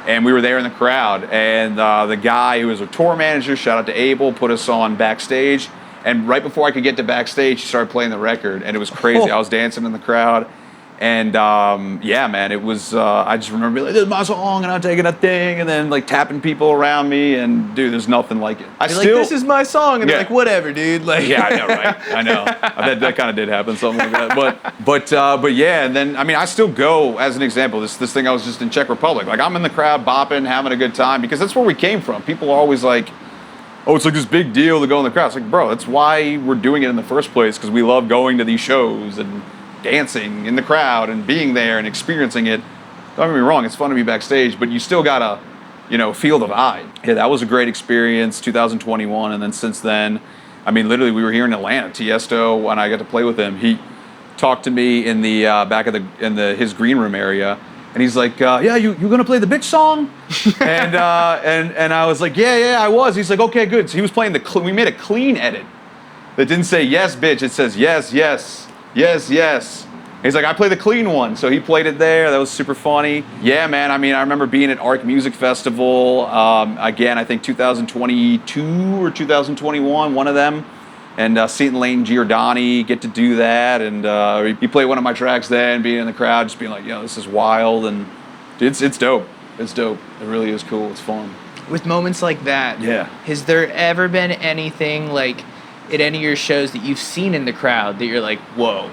And we were there in the crowd, and the guy who was a tour manager, shout out to Abel, put us on backstage. And right before I could get to backstage, he started playing the record, and it was crazy. I was dancing in the crowd. And yeah, man, it was, I just remember being like, this is my song, and I'm taking a thing, and then like tapping people around me, and dude, there's nothing like it. You're like, this is my song, and they're like, whatever, dude. Like, yeah, I know, right? I know. I bet that kind of did happen, something like that. But yeah, and then, I mean, I still go, as an example, this thing I was just in Czech Republic. Like, I'm in the crowd bopping, having a good time, because that's where we came from. People are always like, oh, it's like this big deal to go in the crowd. It's like, bro, that's why we're doing it in the first place, because we love going to these shows and dancing in the crowd and being there and experiencing it. Don't get me wrong, it's fun to be backstage, but you still gotta, you know, feel the vibe. Yeah, that was a great experience, 2021, and then since then, I mean, literally, we were here in Atlanta. Tiesto, when I got to play with him, he talked to me in the back of his green room area, and he's like, "Yeah, you gonna play the bitch song?" and I was like, "Yeah, I was." He's like, "Okay, good." So he was playing we made a clean edit that didn't say yes, bitch. It says yes, yes. Yes, yes. He's like, I play the clean one. So he played it there. That was super funny. Yeah, man. I mean, I remember being at Arc Music Festival. Again, I think 2022 or 2021, one of them. And Seton Lane Giordani get to do that. And he played one of my tracks then, being in the crowd, just being like, yo, this is wild. And it's dope. It's dope. It really is cool. It's fun. With moments like that, has there ever been anything like at any of your shows that you've seen in the crowd that you're like, whoa?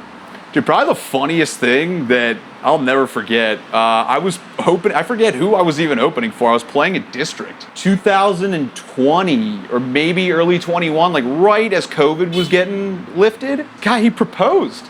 Dude, probably the funniest thing that I'll never forget, I forget who I was even opening for. I was playing at District 2020 or maybe early 21, like right as COVID was getting lifted. Guy, he proposed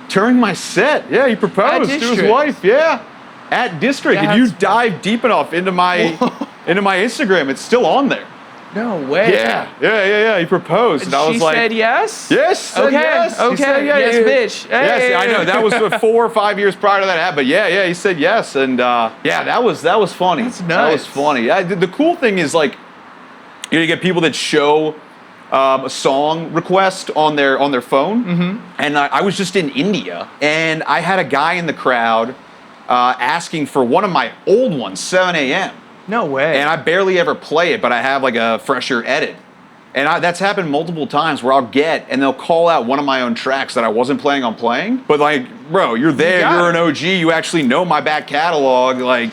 during my set. Yeah, he proposed to his wife. Yeah, at District. If you dive deep enough into my Instagram, it's still on there. No way. Yeah. He proposed. And I was like, she said yes? Yes. Okay. Yes. Okay. Said, yes, bitch. Hey. Yes, I know. That was 4 or 5 years prior to that happened. Yeah. He said yes. And yeah, that was funny. That's nuts. That was funny. The cool thing is like, you know, you get people that show a song request on their phone, and I was just in India, and I had a guy in the crowd asking for one of my old ones, 7 a.m. No way. And I barely ever play it, but I have like a fresher edit. And that's happened multiple times where and they'll call out one of my own tracks that I wasn't planning on playing. But like, bro, you're there, you're an OG, you actually know my back catalog. Like,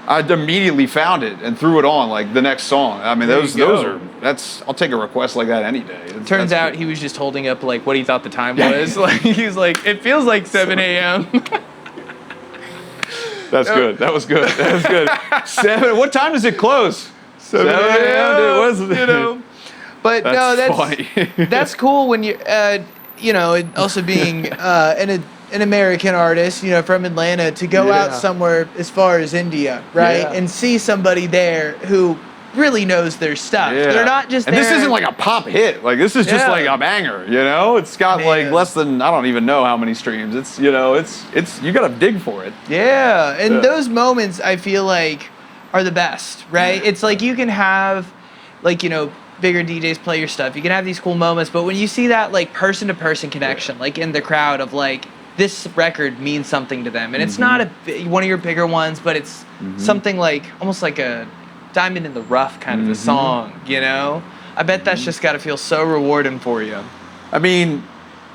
I immediately found it and threw it on like the next song. I mean, I'll take a request like that any day. Turns out he was just holding up like what he thought the time was. Like he's like, it feels like 7 a.m. That's good. That was good. That was good. 7. What time does it close? 7 a.m. You know. But that's funny. That's cool when you, also being an American artist, from Atlanta, to go out somewhere as far as India, right, and see somebody there who really knows their stuff. Yeah. They're not just. And this isn't like a pop hit. Like this is just like a banger. It's got like less than, I don't even know how many streams. It's it's you gotta dig for it. Yeah, and those moments I feel like are the best, right? Yeah. It's like you can have, like bigger DJs play your stuff. You can have these cool moments, but when you see that like person-to-person connection, like in the crowd of like this record means something to them, and it's not one of your bigger ones, but it's something like almost like a diamond in the rough kind of a song, I bet that's just got to feel so rewarding for you. I mean,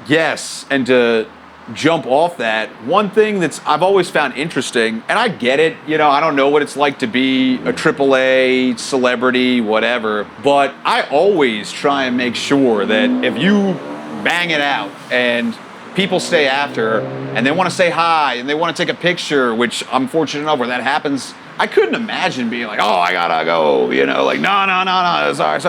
yes, and to jump off that, one thing I've always found interesting, and I get it, I don't know what it's like to be a AAA celebrity, whatever, but I always try and make sure that if you bang it out and people stay after and they want to say hi and they want to take a picture, which I'm fortunate enough where that happens, I couldn't imagine being like, oh, I gotta go, like, no, sorry,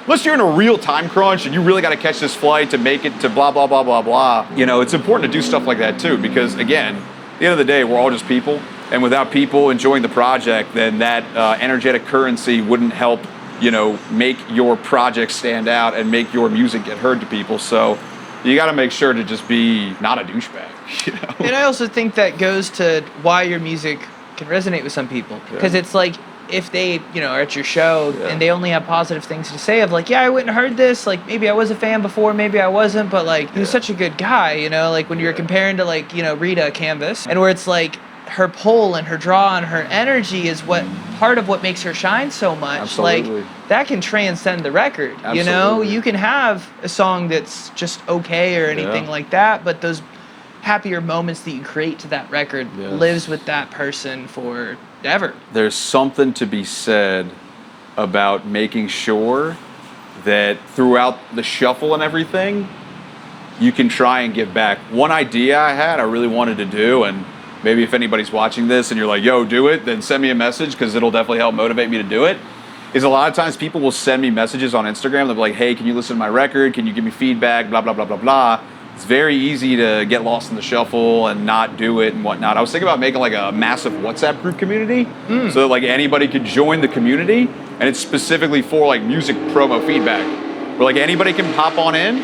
unless you're in a real time crunch and you really got to catch this flight to make it to blah, blah, blah, blah, blah. It's important to do stuff like that too, because again, at the end of the day, we're all just people. And without people enjoying the project, then that energetic currency wouldn't help, make your project stand out and make your music get heard to people. So you got to make sure to just be not a douchebag, And I also think that goes to why your music can resonate with some people. Because it's like, if they, are at your show and they only have positive things to say of like, I went and heard this, like maybe I was a fan before, maybe I wasn't, but like he was such a good guy, like when you're comparing to like, Rita Canvas, and where it's like her pull and her draw and her energy is what part of what makes her shine so much. Absolutely. Like that can transcend the record. Absolutely. You can have a song that's just okay or anything like that, but those happier moments that you create to that record lives with that person forever. There's something to be said about making sure that throughout the shuffle and everything, you can try and give back. One idea I really wanted to do, and maybe if anybody's watching this and you're like, yo, do it, then send me a message because it'll definitely help motivate me to do it, is a lot of times people will send me messages on Instagram. They'll be like, hey, can you listen to my record? Can you give me feedback? Blah, blah, blah, blah, blah. It's very easy to get lost in the shuffle and not do it and whatnot. I was thinking about making like a massive WhatsApp group community so that like anybody could join the community, and it's specifically for like music promo feedback. Where like anybody can hop on in,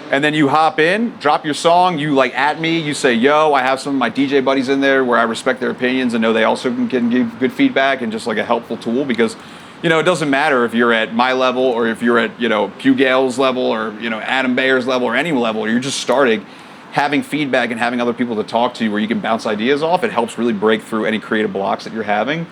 and then you hop in, drop your song, you like at me, you say, yo, I have some of my DJ buddies in there where I respect their opinions and know they also can give good feedback, and just like a helpful tool, because it doesn't matter if you're at my level or if you're at, Pew Gale's level or, Adam Bayer's level or any level, you're just starting. Having feedback and having other people to talk to where you can bounce ideas off, it helps really break through any creative blocks that you're having.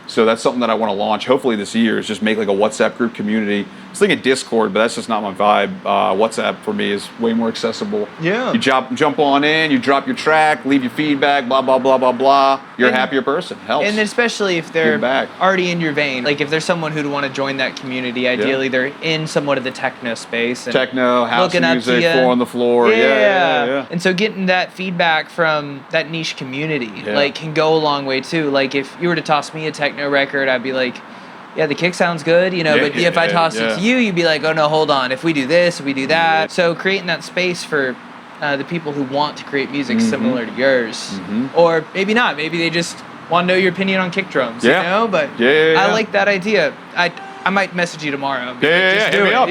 So that's something that I want to launch hopefully this year, is just make like a WhatsApp group community. I was thinking Discord, but that's just not my vibe. WhatsApp for me is way more accessible. Yeah. You jump on in, you drop your track, leave your feedback, blah, blah, blah, blah, blah. You're a happier person. Helps. And especially if they're already in your vein. Like if there's someone who'd want to join that community, ideally they're in somewhat of the techno space. And techno, house music, four on the floor. Yeah. And so getting that feedback from that niche community like can go a long way too. Like if you were to toss me a techno record, I'd be like, yeah, the kick sounds good, but if I toss it to you, you'd be like, oh no, hold on, if we do this, if we do that. So creating that space for the people who want to create music similar to yours, or maybe not, maybe they just want to know your opinion on kick drums, but I like that idea. I might message you tomorrow. Hit me up.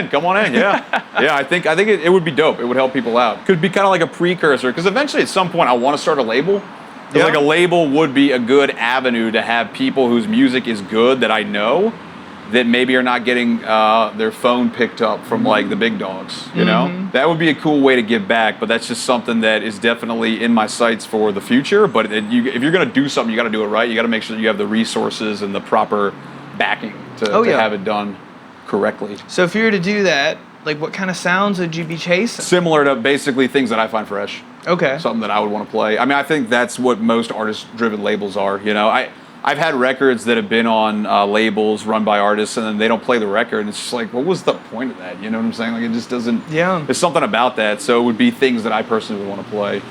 Come on in. Yeah. I think it would be dope. It would help people out. Could be kind of like a precursor, because eventually at some point I want to start a label. Like a label would be a good avenue to have people whose music is good that I know that maybe are not getting their phone picked up from like the big dogs, you know? That would be a cool way to give back, but that's just something that is definitely in my sights for the future. But if you're gonna do something, you gotta do it right. You gotta make sure that you have the resources and the proper backing to have it done correctly. So if you were to do that, like what kind of sounds would you be chasing? Similar to basically things that I find fresh. Okay. Something that I would want to play. I mean, I think that's what most artist-driven labels are, you know? I've had records that have been on labels run by artists, and then they don't play the record, and it's just like, what was the point of that? You know what I'm saying? Like, it just doesn't. Yeah. There's something about that. So it would be things that I personally would want to play,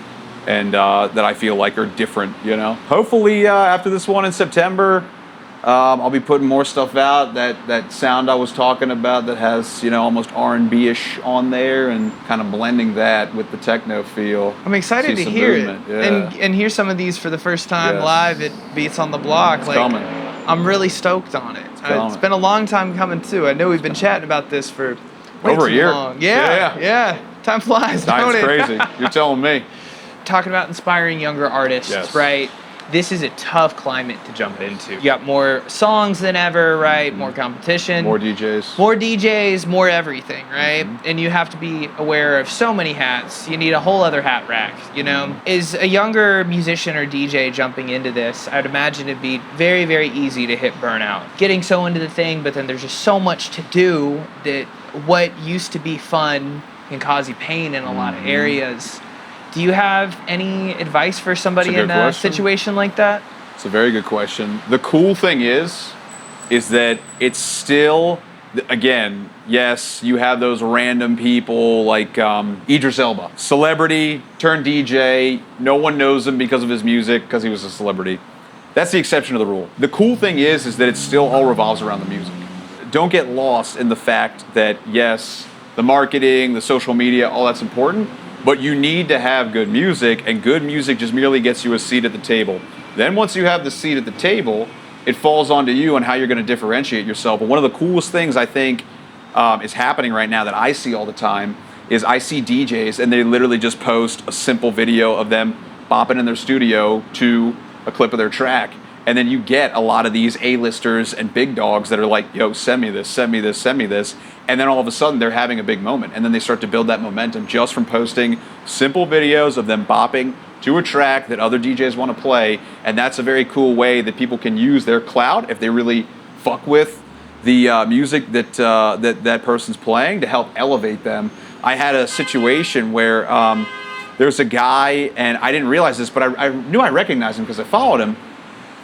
and that I feel like are different. You know. Hopefully, after this one in September, I'll be putting more stuff out. That sound I was talking about that has almost R&B-ish on there, and kind of blending that with the techno feel. I'm excited to hear it and hear some of these for the first time live at Beats on the Block. It's coming. I'm really stoked on it. It's been a long time coming too. I know we've been chatting about this for way over too a year. long. Yeah. Time flies, don't it? It's crazy. You're telling me. Talking about inspiring younger artists, right? This is a tough climate to jump into. You got more songs than ever, right? More competition. More DJs. More DJs, more everything, right? And you have to be aware of so many hats. You need a whole other hat rack, you know? Is a younger musician or DJ jumping into this, I'd imagine it'd be very, very easy to hit burnout. Getting so into the thing, but then there's just so much to do that what used to be fun can cause you pain in a lot of areas. Do you have any advice for somebody in a situation like that? It's a very good question. The cool thing is that it's still, again, yes, you have those random people like Idris Elba, celebrity turned DJ. No one knows him because of his music, because he was a celebrity. That's the exception to the rule. The cool thing is that it still all revolves around the music. Don't get lost in the fact that, yes, the marketing, the social media, all that's important. But you need to have good music, and good music just merely gets you a seat at the table. Then once you have the seat at the table, it falls onto you on how you're going to differentiate yourself. But one of the coolest things I think is happening right now that I see all the time is I see DJs, and they literally just post a simple video of them bopping in their studio to a clip of their track. And then you get a lot of these A-listers and big dogs that are like, yo, send me this, send me this, send me this. And then all of a sudden they're having a big moment. And then they start to build that momentum just from posting simple videos of them bopping to a track that other DJs want to play. And that's a very cool way that people can use their clout if they really fuck with the music that that person's playing to help elevate them. I had a situation where there's a guy, and I didn't realize this, but I knew I recognized him because I followed him.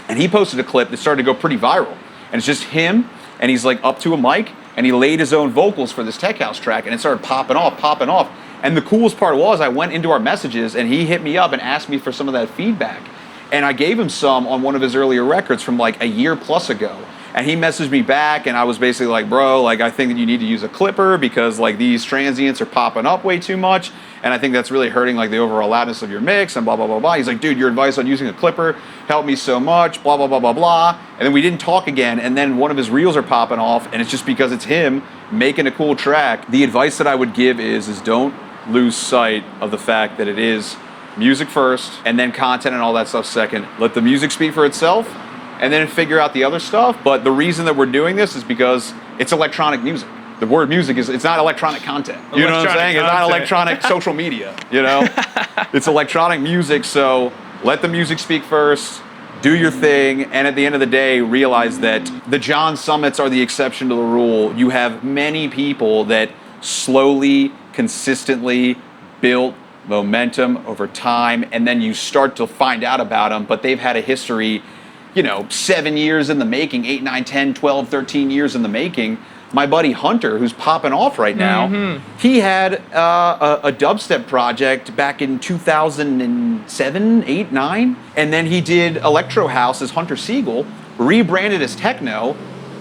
And he posted a clip that started to go pretty viral. And it's just him, and he's like up to a mic, and he laid his own vocals for this Tech House track, and it started popping off. And the coolest part was I went into our messages, and he hit me up and asked me for some of that feedback. And I gave him some on one of his earlier records from like a year plus ago. And he messaged me back, and I was basically like, bro, like I think that you need to use a clipper because like these transients are popping up way too much. And I think that's really hurting like the overall loudness of your mix and blah, blah, blah, blah. He's like, dude, your advice on using a clipper helped me so much, blah, blah, blah, blah, blah. And then we didn't talk again. And then one of his reels are popping off, and it's just because it's him making a cool track. The advice that I would give is don't lose sight of the fact that it is music first and then content and all that stuff second. Let the music speak for itself and then figure out the other stuff. But the reason that we're doing this is because it's electronic music. The word music it's not electronic content. You know what I'm saying? It's not electronic social media, you know? It's electronic music, so let the music speak first, do your thing, and at the end of the day, realize that the John Summits are the exception to the rule. You have many people that slowly, consistently built momentum over time, and then you start to find out about them, but they've had a history, 7 years in the making, 8, 9, 10, 12, 13 years in the making. My buddy Hunter, who's popping off right now, he had a dubstep project back in 2007, 8, 9, and then he did Electro House as Hunter Siegel, rebranded as techno.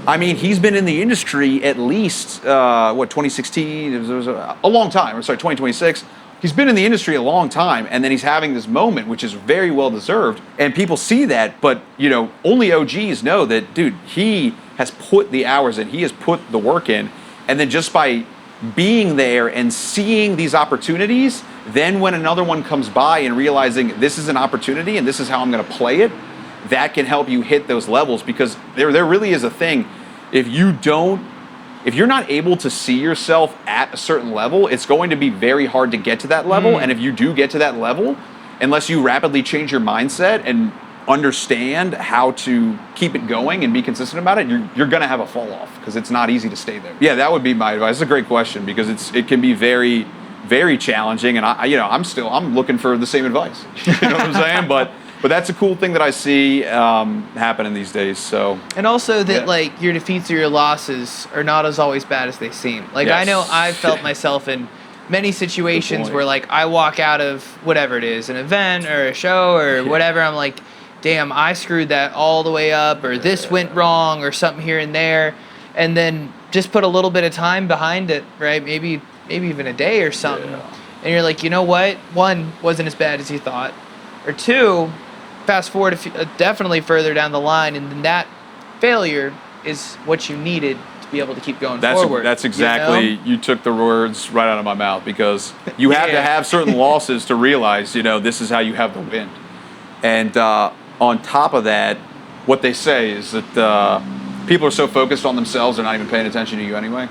I mean, he's been in the industry at least, 2016? It was a long time. 2026. He's been in the industry a long time, and then he's having this moment, which is very well deserved. And people see that, but only OGs know that, dude, he has put the hours in, he has put the work in, and then just by being there and seeing these opportunities, then when another one comes by and realizing this is an opportunity and this is how I'm going to play it, that can help you hit those levels, because there really is a thing. if you're not able to see yourself at a certain level, it's going to be very hard to get to that level. And if you do get to that level, unless you rapidly change your mindset and understand how to keep it going and be consistent about it, you're going to have a fall off because it's not easy to stay there. Yeah, that would be my advice. It's a great question because it can be very, very challenging, and I'm looking for the same advice. You know what I'm saying? But that's a cool thing that I see happening these days. So, and also that like your defeats or your losses are not as always bad as they seem. Like I know I've felt myself in many situations where like I walk out of whatever it is, an event or a show or whatever, I'm like, damn, I screwed that all the way up, or this went wrong, or something here and there, and then just put a little bit of time behind it, right? Maybe even a day or something, and you're like, you know what? One, wasn't as bad as you thought, or two, fast forward definitely further down the line, and then that failure is what you needed to be able to keep going forward. That's exactly, you took the words right out of my mouth, because you have to have certain losses to realize, this is how you have the win. And on top of that, what they say is that people are so focused on themselves, they're not even paying attention to you anyway.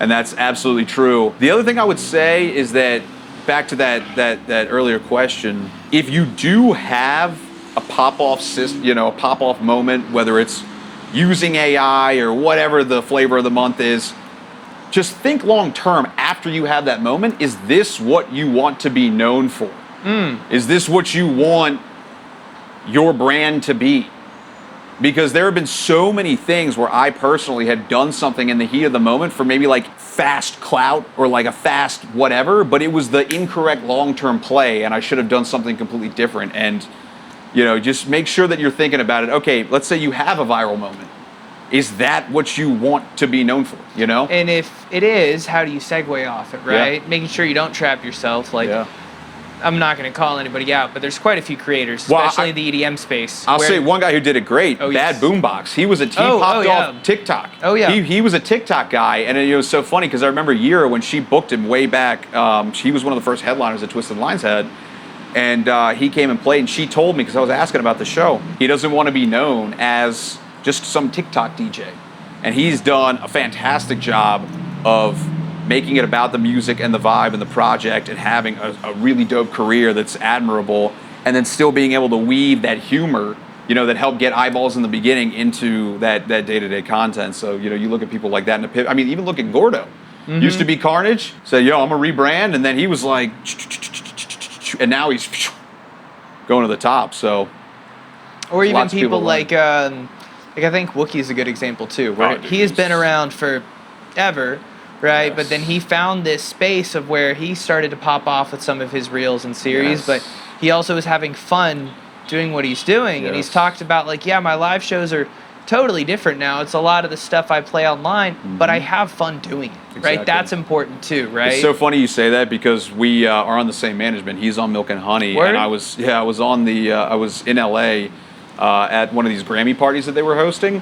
And that's absolutely true. The other thing I would say is that, back to that earlier question, if you do have a pop-off moment, whether it's using AI or whatever the flavor of the month is, just think long term after you have that moment. Is this what you want to be known for? Is this what you want your brand to be? Because there have been so many things where I personally had done something in the heat of the moment for maybe like fast clout or like a fast whatever, but it was the incorrect long-term play, and I should have done something completely different. And just make sure that you're thinking about it. Okay, let's say you have a viral moment. Is that what you want to be known for? And if it is, how do you segue off it, right? Making sure you don't trap yourself. I'm not going to call anybody out, but there's quite a few creators, especially in the EDM space. I'll say one guy who did it great, Bad Boombox. He was he popped off TikTok. Oh, yeah. He was a TikTok guy, and it was so funny because I remember Yira, when she booked him way back, she was one of the first headliners that Twisted Lines had, and he came and played, and she told me, because I was asking about the show, he doesn't want to be known as just some TikTok DJ. And he's done a fantastic job of making it about the music and the vibe and the project, and having a really dope career that's admirable, and then still being able to weave that humor, that helped get eyeballs in the beginning into that day-to-day content. So, you look at people like that in a pivot. I mean, even look at Gordo. Used to be Carnage, said, yo, I'm gonna rebrand, and then he was like, and now he's going to the top. So, or even people like I think Wookie's a good example too, where he has been around forever, right? Yes. But then he found this space of where he started to pop off with some of his reels and series, but he also was having fun doing what he's doing. And he's talked about my live shows are totally different now. It's a lot of the stuff I play online, but I have fun doing it, right? That's important too, right? It's so funny you say that, because we are on the same management. He's on Milk and Honey. Word? And I was in LA at one of these Grammy parties that they were hosting,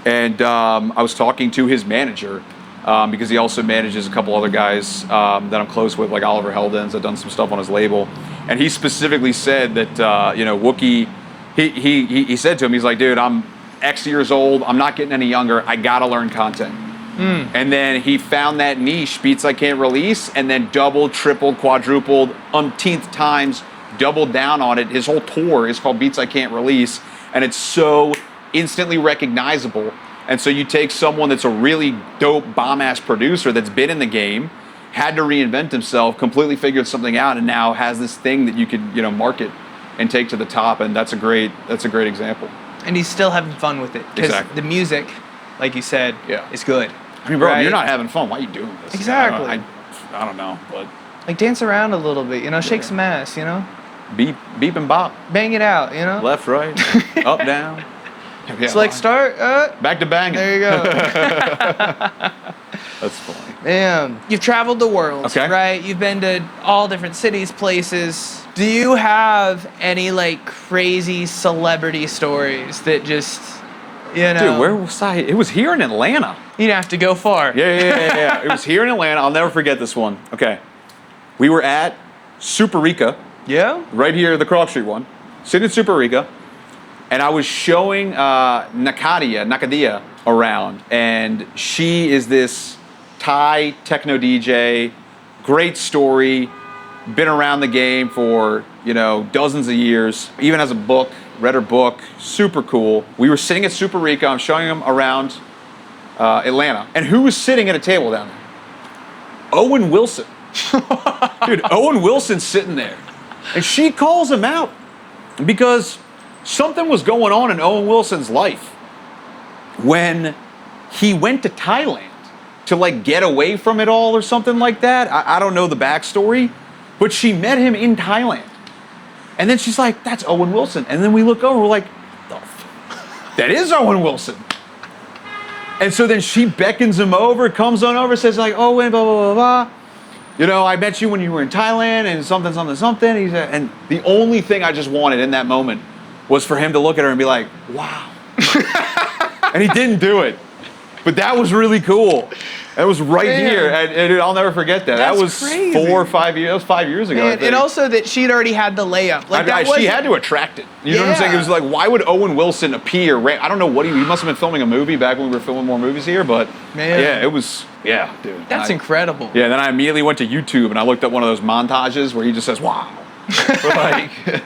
and I was talking to his manager, because he also manages a couple other guys that I'm close with, like Oliver Heldens. I've done some stuff on his label, and he specifically said that Wookie, he said to him, he's like, dude, I'm X years old, I'm not getting any younger, I gotta learn content. And then he found that niche, Beats I Can't Release, and then doubled, tripled, quadrupled, umpteenth times, doubled down on it. His whole tour is called Beats I Can't Release, and it's so instantly recognizable. And so you take someone that's a really dope bomb-ass producer that's been in the game, had to reinvent himself, completely figured something out, and now has this thing that you could market and take to the top. And that's a great example. And he's still having fun with it, because the music, like you said, is good. I mean, bro, right? You're not having fun. Why are you doing this? Exactly. I don't know, but dance around a little bit, shake some ass, beep and bop, bang it out, left, right, up, down. It's like start, back to banging. There you go. That's funny. Damn. You've traveled the world, right? You've been to all different cities, places. Do you have any crazy celebrity stories that just, Dude, where was I? It was here in Atlanta. You didn't have to go far. Yeah. It was here in Atlanta. I'll never forget this one. Okay. We were at Superica. Yeah? Right here, the Cross Street one. Sitting at Superica. And I was showing Nakadia, around, and she is this Thai techno DJ. Great story. Been around the game for, dozens of years. Even has a book. Read her book. Super cool. We were sitting at Super Rica. I'm showing him around Atlanta. And who was sitting at a table down there? Owen Wilson. Dude, Owen Wilson's sitting there. And she calls him out because something was going on in Owen Wilson's life when he went to Thailand to get away from it all or something like that. I don't know the backstory, but she met him in Thailand. And then she's like, that's Owen Wilson. And then we look over, we're like, that is Owen Wilson. And so then she beckons him over, comes on over, says Owen, blah, blah, blah, blah. I met you when you were in Thailand and something, something, something. He said, and the only thing I just wanted in that moment was for him to look at her and be like, wow. And he didn't do it. But that was really cool. That was right here, and I'll never forget that. That was crazy. 4 or 5 years. That was 5 years ago. And also that she'd already had the layup. She had to attract it. You know what I'm saying? It was like, why would Owen Wilson appear? I don't know what he must have been filming a movie back when we were filming more movies here, but it was, dude. That's incredible. Yeah, then I immediately went to YouTube and I looked up one of those montages where he just says, wow. For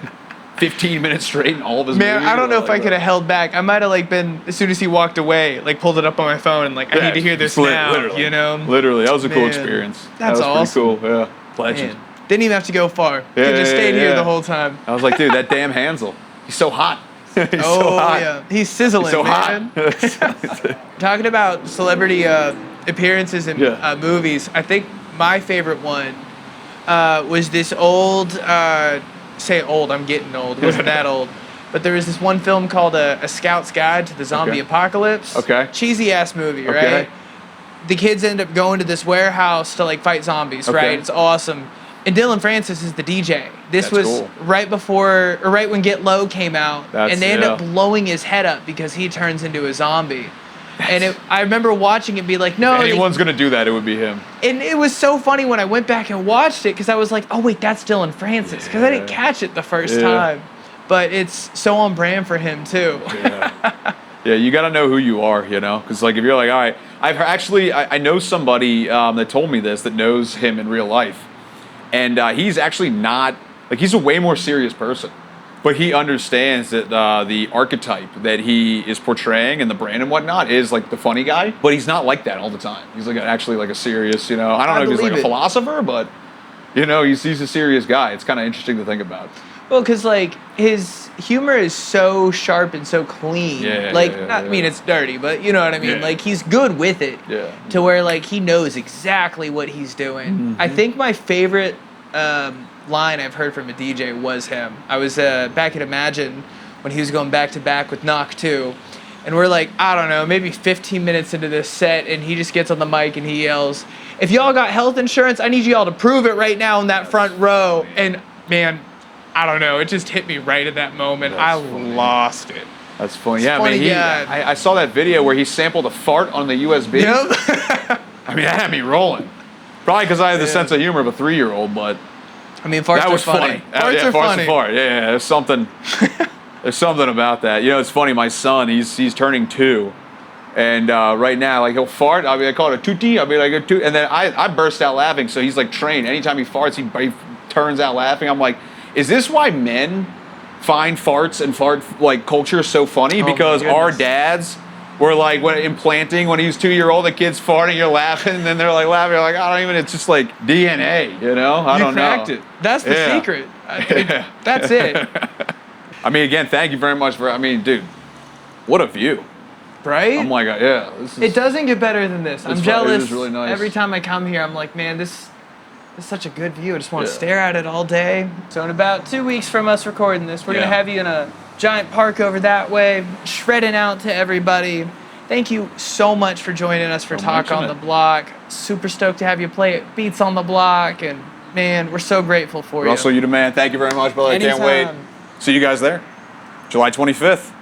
15 minutes straight in all of his movies. I don't know if I could have held back. I might have been, as soon as he walked away, pulled it up on my phone and I need to hear this now. Literally. Literally. That was a cool experience. That's awesome. Pretty cool. Yeah. Legend. Man. Didn't even have to go far. Could just stayed here the whole time. I was like, dude, that damn Hansel. He's so hot. He's so hot. Yeah. He's sizzling, He's so man. Hot. Talking about celebrity appearances in movies, I think my favorite one was this old... say old, I'm getting old. It wasn't that old. But there was this one film called A Scout's Guide to the Zombie Apocalypse. Okay. Cheesy ass movie, right? The kids end up going to this warehouse to fight zombies, right? It's awesome. And Dylan Francis is the DJ. This was cool. right when Get Low came out. And they end up blowing his head up because he turns into a zombie. And I remember watching it be like, no. If anyone's going to do that, it would be him. And it was so funny when I went back and watched it because I was like, oh, wait, that's Dylan Francis. Because I didn't catch it the first time. But it's so on brand for him, too. Yeah, you got to know who you are, Because, if you're like, all right. I know somebody that told me this that knows him in real life. And he's actually not, he's a way more serious person. But he understands that the archetype that he is portraying and the brand and whatnot is the funny guy. But he's not like that all the time. He's actually a serious, I don't know if he's a philosopher, but he's a serious guy. It's kind of interesting to think about. Well, because his humor is so sharp and so clean. I mean, it's dirty, but you know what I mean. He's good with it. Yeah. To where he knows exactly what he's doing. Mm-hmm. I think my favorite line I've heard from a DJ was him. I was back at Imagine when he was going back to back with Knock 2, and we're I don't know, maybe 15 minutes into this set, and he just gets on the mic and he yells, "If y'all got health insurance, I need y'all to prove it right now in that front row." And man, I don't know, it just hit me right at that moment. I lost it. That's funny. Yeah, man. I saw that video where he sampled a fart on the USB. Yep. I mean, that had me rolling. Probably because I have the sense of humor of a 3-year-old, but. I mean, farts are funny. Farts are funny. Yeah, there's something. There's something about that. It's funny. My son, he's turning 2, and right now, he'll fart. I call it a tootie. I'll be like a toot, and then I burst out laughing. So he's trained. Anytime he farts, he turns out laughing. I'm like, is this why men find farts and fart culture so funny? Because our dads were when implanting when he was 2-year-old, the kid's farting, you're laughing, and then they're laughing, you're I don't even, it's just DNA, I don't know. You cracked it. That's the secret. That's it. I mean, again, thank you very much dude, what a view. Right? Oh my God, yeah. It doesn't get better than this. I'm jealous. It is really nice. Every time I come here, I'm man, this is such a good view. I just want to stare at it all day. So in about 2 weeks from us recording this, we're going to have you in a giant park over that way, shredding out to everybody. Thank you so much for joining us for Talk on the Block. Super stoked to have you play at Beats on the Block, and man, we're so grateful for you. Russell, you the man. Thank you very much, brother. I can't wait. See you guys there. July 25th.